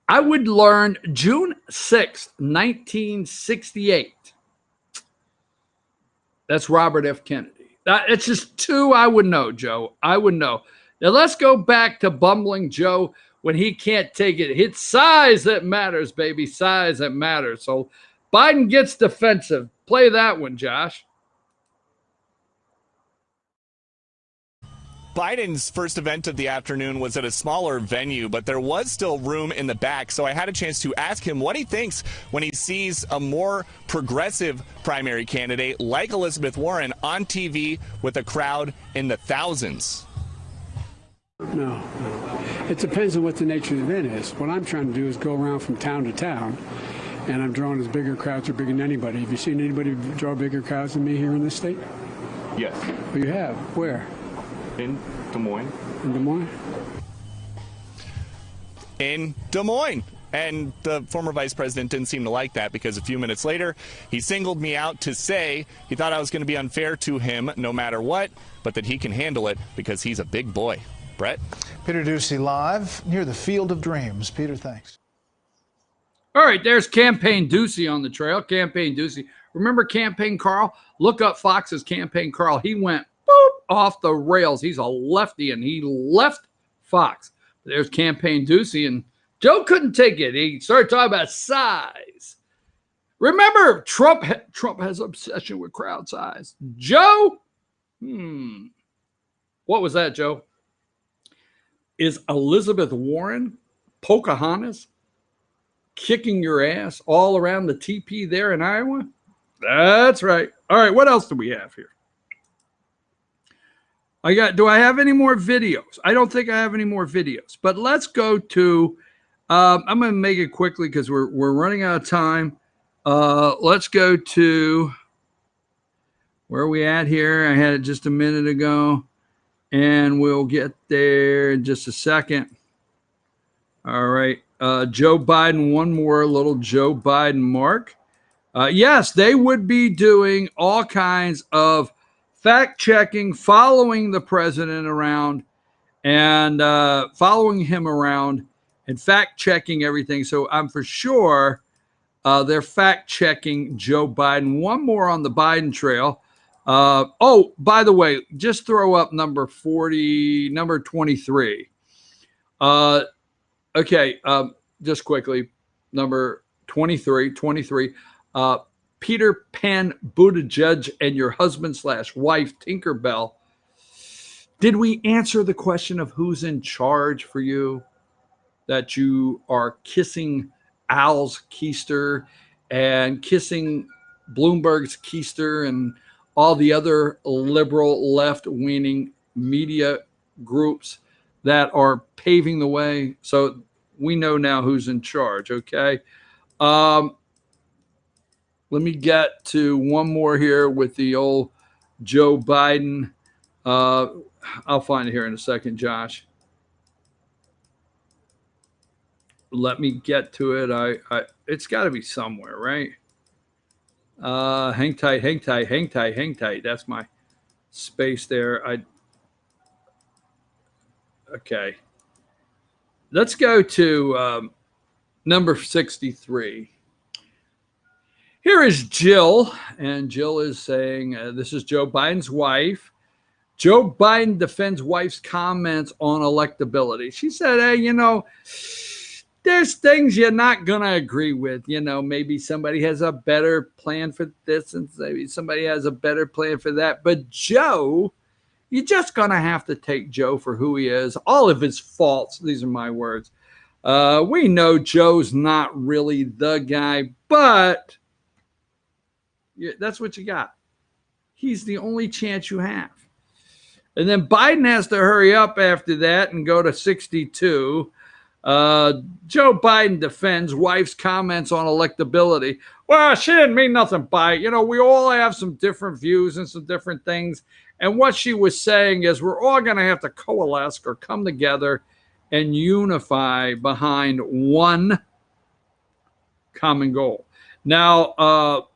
I would learn June 6th, 1968. That's Robert F. Kennedy. It's just two I would know, Joe. I would know. Now let's go back to bumbling Joe when he can't take it. It's size that matters, baby. Size that matters. So Biden gets defensive. Play that one, Josh. Biden's first event of the afternoon was at a smaller venue, but there was still room in the back. So I had a chance to ask him what he thinks when he sees a more progressive primary candidate like Elizabeth Warren on TV with a crowd in the thousands. No. It depends on what the nature of the event is. What I'm trying to do is go around from town to town, and I'm drawing as bigger crowds or bigger than anybody. Have you seen anybody draw bigger crowds than me here in this state? Yes. Well, you have. Where? In Des Moines. In Des Moines? In Des Moines. And the former vice president didn't seem to like that because a few minutes later, he singled me out to say he thought I was going to be unfair to him no matter what, but that he can handle it because he's a big boy. Brett? Peter Ducey live near the Field of Dreams. Peter, thanks. All right, there's Campaign Ducey on the trail. Campaign Ducey. Remember Campaign Carl? Look up Fox's Campaign Carl. He went boop, off the rails. He's a lefty, and he left Fox. There's Campaign Ducey, and Joe couldn't take it. He started talking about size. Remember, Trump has obsession with crowd size. Joe? What was that, Joe? Is Elizabeth Warren, Pocahontas, kicking your ass all around the TP there in Iowa? That's right. All right, what else do we have here? Do I have any more videos? I don't think I have any more videos, but let's go to, I'm going to make it quickly because we're running out of time. Let's go to, where are we at here? I had it just a minute ago, and we'll get there in just a second. All right. Joe Biden, one more little Joe Biden mark. Yes, they would be doing all kinds of fact checking, following the president around and following him around and fact checking everything. So I'm for sure they're fact checking Joe Biden. One more on the Biden trail. Oh, by the way, just throw up number 23. Okay, just quickly, number 23. Peter Pan Buttigieg and your husband/wife Tinkerbell. Did we answer the question of who's in charge for you? That you are kissing Al's keister and kissing Bloomberg's keister and all the other liberal left-leaning media groups that are paving the way. So we know now who's in charge, okay? Let me get to one more here with the old Joe Biden. I'll find it here in a second, Josh. Let me get to it. It's got to be somewhere, right? Hang tight. That's my space there. Okay. Let's go to number 63. Here is Jill, and Jill is saying, this is Joe Biden's wife. Joe Biden defends wife's comments on electability. She said, hey, there's things you're not going to agree with. Maybe somebody has a better plan for this and maybe somebody has a better plan for that. But Joe, you're just going to have to take Joe for who he is. All of his faults, these are my words. We know Joe's not really the guy, but that's what you got. He's the only chance you have. And then Biden has to hurry up after that and go to 62. Joe Biden defends wife's comments on electability. Well, she didn't mean nothing by it. We all have some different views and some different things. And what she was saying is we're all going to have to coalesce or come together and unify behind one common goal. Now,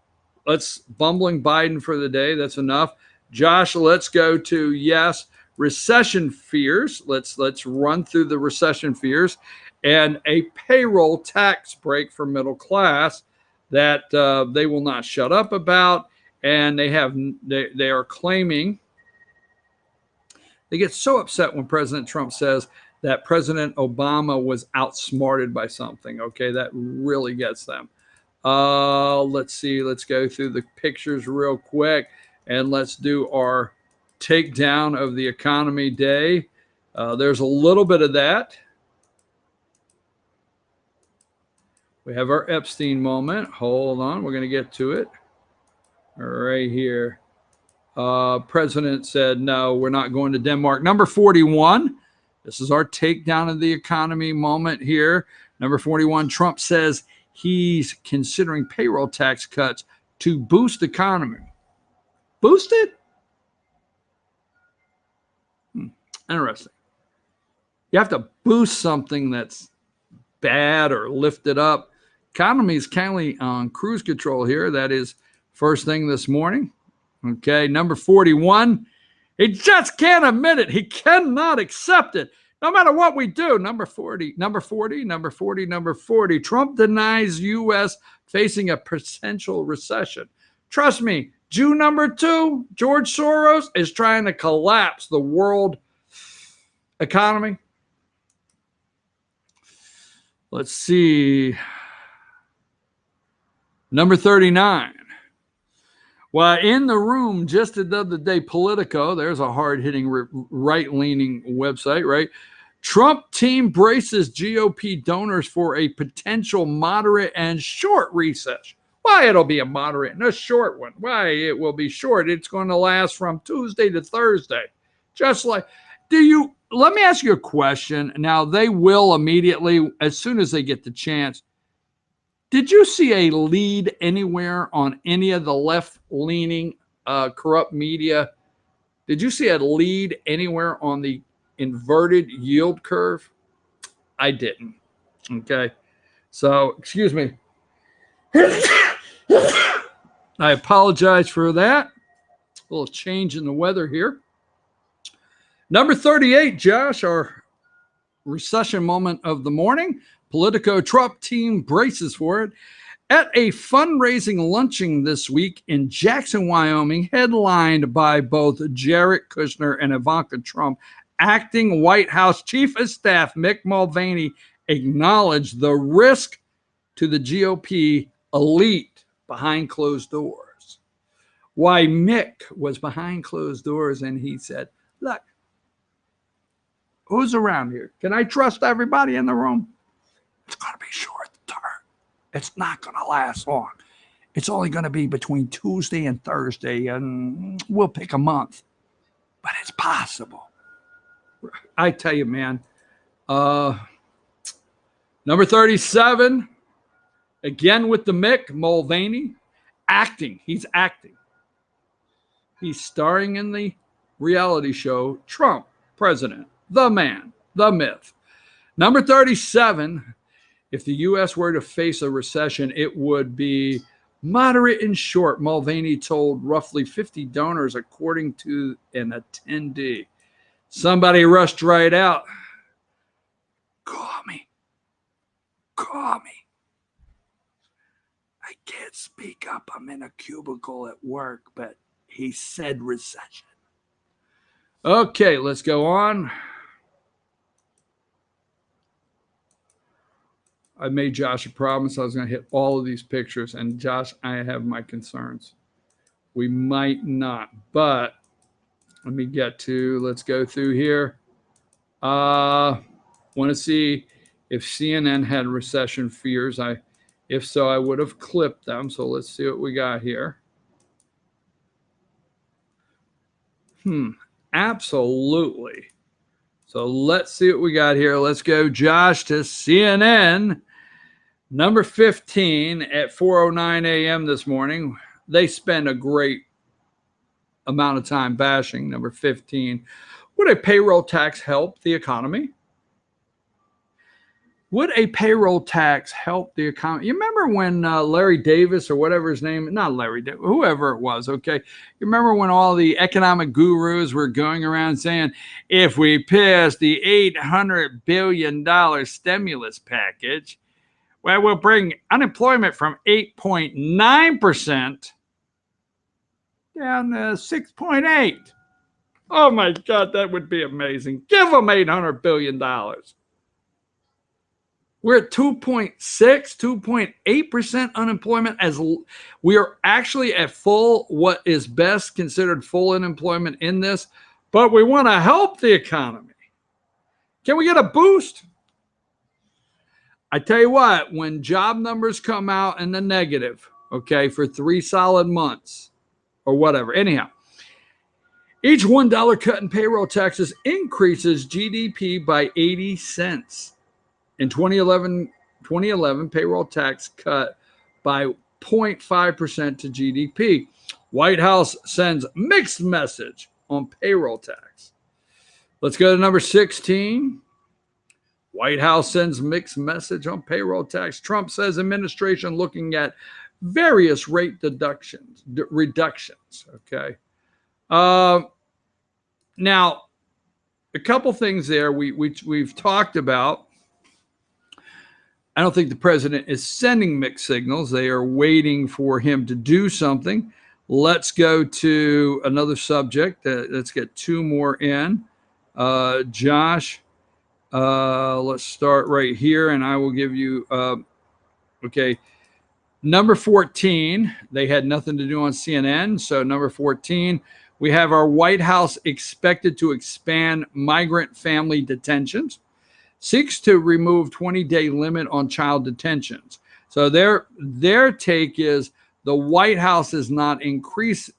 let's bumbling Biden for the day. That's enough. Josh, let's go to, yes, recession fears. Let's run through the recession fears and a payroll tax break for middle class that they will not shut up about. And they are claiming, they get so upset when President Trump says that President Obama was outsmarted by something. Okay, that really gets them. Let's see. Let's go through the pictures real quick and let's do our takedown of the economy day. There's a little bit of that. We have our Epstein moment. Hold on. We're going to get to it right here. President said, no, we're not going to Denmark. Number 41. This is our takedown of the economy moment here. Number 41, Trump says he's considering payroll tax cuts to boost economy. Boost it? Interesting. You have to boost something that's bad or lift it up. Economy is kind of on cruise control here. That is first thing this morning. Okay, number 41. He just can't admit it. He cannot accept it. No matter what we do, number 40. Trump denies U.S. facing a potential recession. Trust me, Jew number 2, George Soros, is trying to collapse the world economy. Let's see. Number 39. Well, in the room just the other day, Politico, there's a hard-hitting right-leaning website, right? Trump team braces GOP donors for a potential moderate and short recession. Why it'll be a moderate and a short one? Why it will be short? It's going to last from Tuesday to Thursday. Just like, let me ask you a question. Now, they will immediately, as soon as they get the chance. Did you see a lead anywhere on any of the left-leaning corrupt media? Did you see a lead anywhere on the inverted yield curve? I didn't. Okay. So, excuse me. I apologize for that. A little change in the weather here. Number 38, Josh, our recession moment of the morning. Politico Trump team braces for it. At a fundraising luncheon this week in Jackson, Wyoming, headlined by both Jared Kushner and Ivanka Trump, acting White House Chief of Staff Mick Mulvaney acknowledged the risk to the GOP elite behind closed doors. Why Mick was behind closed doors, and he said, look, who's around here? Can I trust everybody in the room? It's going to be short term. It's not going to last long. It's only going to be between Tuesday and Thursday, and we'll pick a month. But it's possible. I tell you, man. Number 37, again with the Mick Mulvaney, acting. He's acting. He's starring in the reality show Trump, President, the man, the myth. Number 37, if the U.S. were to face a recession, it would be moderate and short, Mulvaney told roughly 50 donors, according to an attendee. Somebody rushed right out. Call me. Call me. I can't speak up. I'm in a cubicle at work, but he said recession. Okay, let's go on. I made Josh a promise I was going to hit all of these pictures. And Josh, I have my concerns. We might not, but let me let's go through here. Want to see if CNN had recession fears. If so, I would have clipped them. So let's see what we got here. Absolutely. So let's see what we got here. Let's go, Josh, to CNN. Number 15 at 4:09 a.m. this morning. They spend a great amount of time bashing number 15. Would a payroll tax help the economy? Would a payroll tax help the economy? You remember when Larry Davis or whatever his name, not Larry Davis, whoever it was, okay? You remember when all the economic gurus were going around saying, if we pass the $800 billion stimulus package, well, we'll bring unemployment from 8.9% down to 6.8%. Oh my God, that would be amazing. Give them $800 billion. We're at 2.6, 2.8% unemployment, as we are actually at full, what is best considered full unemployment in this, but we want to help the economy. Can we get a boost? I tell you what, when job numbers come out in the negative, okay, for 3 solid months or whatever, anyhow, each $1 cut in payroll taxes increases GDP by 80 cents. In 2011, payroll tax cut by 0.5% to GDP. White House sends mixed message on payroll tax. Let's go to number 16. White House sends mixed message on payroll tax. Trump says administration looking at various rate reductions. Okay. Now, a couple things there we've talked about. I don't think the president is sending mixed signals. They are waiting for him to do something. Let's go to another subject. Let's get two more in. Josh, let's start right here, and I will give you, okay. Number 14, they had nothing to do on CNN. So number 14, we have our White House expected to expand migrant family detentions, seeks to remove 20-day limit on child detentions. So their take is the White House is not enforcing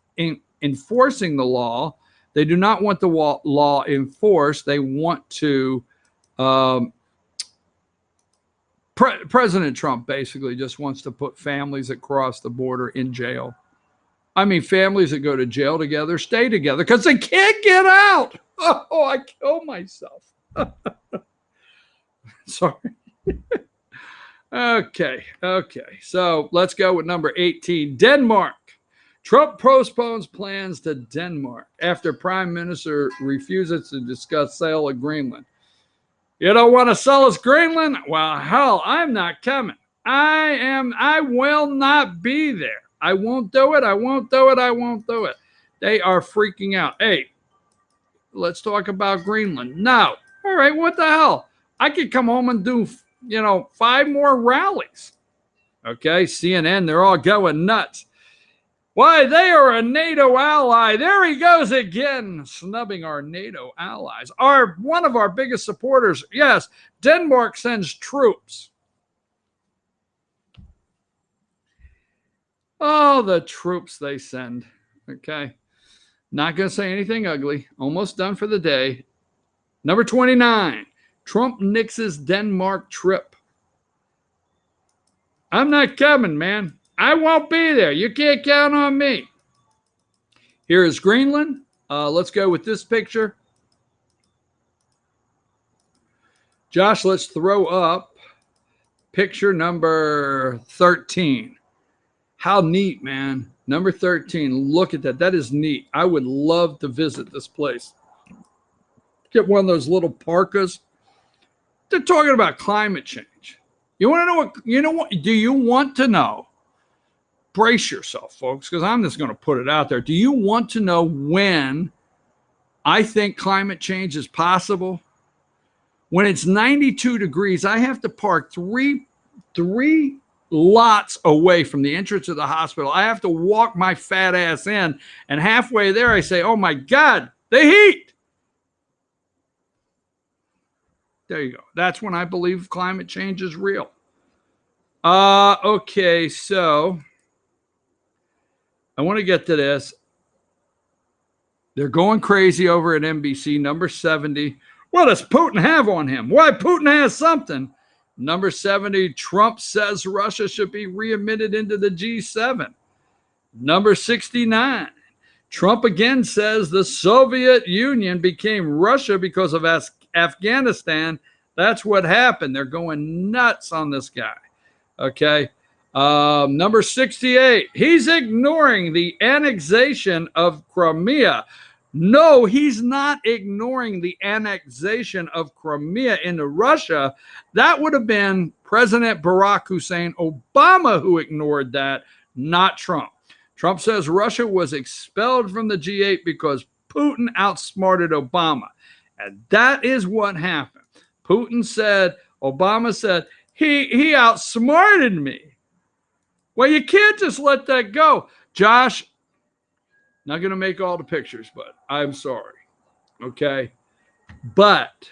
the law. They do not want the law enforced. They want to President Trump basically just wants to put families that cross the border in jail. I mean, families that go to jail together stay together because they can't get out. Oh, I kill myself. Sorry. Okay. So let's go with number 18. Denmark. Trump postpones plans to Denmark after Prime Minister refuses to discuss sale of Greenland. You don't want to sell us Greenland? Well, hell, I'm not coming. I will not be there. I won't do it. I won't do it. They are freaking out. Hey, let's talk about Greenland. No. All right, what the hell? I could come home and do, 5 more rallies. Okay, CNN, they're all going nuts. Why, they are a NATO ally. There he goes again, snubbing our NATO allies. One of our biggest supporters. Yes, Denmark sends troops. Oh, the troops they send. Okay. Not going to say anything ugly. Almost done for the day. Number 29. Trump nixes Denmark trip. I'm not coming, man. I won't be there. You can't count on me. Here is Greenland. Let's go with this picture. Josh, let's throw up picture number 13. How neat, man. Number 13. Look at that. That is neat. I would love to visit this place. Get one of those little parkas. They're talking about climate change. You want to know what, do you want to know? Brace yourself, folks, because I'm just going to put it out there. Do you want to know when I think climate change is possible? When it's 92 degrees, I have to park three lots away from the entrance of the hospital. I have to walk my fat ass in, and halfway there, I say, oh my God, the heat. There you go. That's when I believe climate change is real. Okay, so I want to get to this. They're going crazy over at NBC. Number 70. What does Putin have on him? Why, Putin has something. Number 70, Trump says Russia should be readmitted into the G7. Number 69, Trump again says the Soviet Union became Russia because of Afghanistan. That's what happened. They're going nuts on this guy. Okay. Number 68, he's ignoring the annexation of Crimea. No, he's not ignoring the annexation of Crimea into Russia. That would have been President Barack Hussein Obama who ignored that, not Trump. Trump says Russia was expelled from the G8 because Putin outsmarted Obama. And that is what happened. Putin said, Obama said, he outsmarted me. Well, you can't just let that go. Josh, not going to make all the pictures, but I'm sorry. Okay. But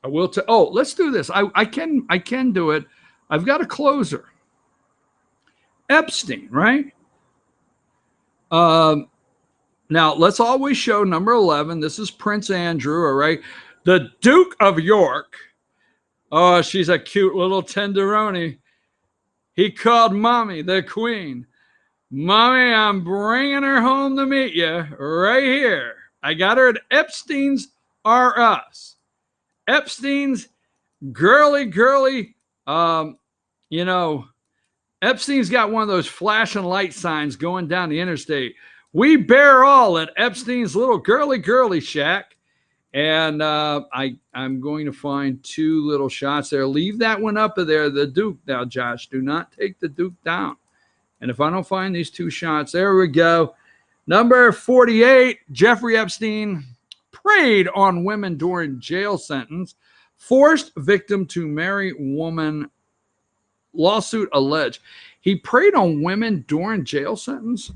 I will tell. Oh, let's do this. I can do it. I've got a closer. Epstein, right? Now let's always show number 11. This is Prince Andrew, all right? The Duke of York. Oh, she's a cute little tenderoni. He called Mommy the Queen. Mommy, I'm bringing her home to meet you right here. I got her at Epstein's R Us. Epstein's girly. Epstein's got one of those flashing light signs going down the interstate. We bear all at Epstein's little girly shack. And I'm going to find two little shots there. Leave that one up there, the Duke. Now, Josh, do not take the Duke down. And if I don't find these two shots, there we go. Number 48, Jeffrey Epstein preyed on women during jail sentence. Forced victim to marry woman. Lawsuit alleged. He preyed on women during jail sentence?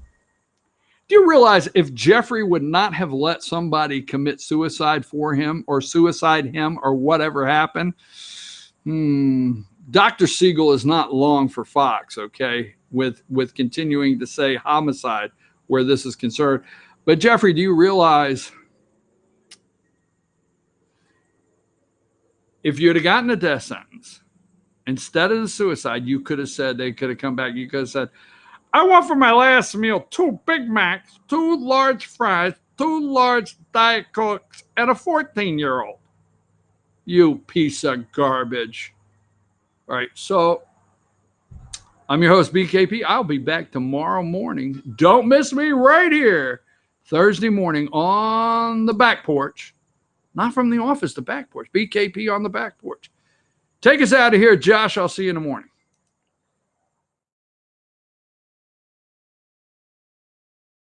Do you realize if Jeffrey would not have let somebody commit suicide for him or suicide him or whatever happened, Dr. Siegel is not long for Fox, okay, with continuing to say homicide where this is concerned. But Jeffrey, do you realize if you'd have gotten a death sentence, instead of the suicide, you could have said, they could have come back, you could have said, I want for my last meal 2 Big Macs, 2 large fries, 2 large Diet Cokes, and a 14-year-old. You piece of garbage. All right, so I'm your host, BKP. I'll be back tomorrow morning. Don't miss me right here, Thursday morning on the back porch. Not from the office, the back porch. BKP on the back porch. Take us out of here, Josh. I'll see you in the morning.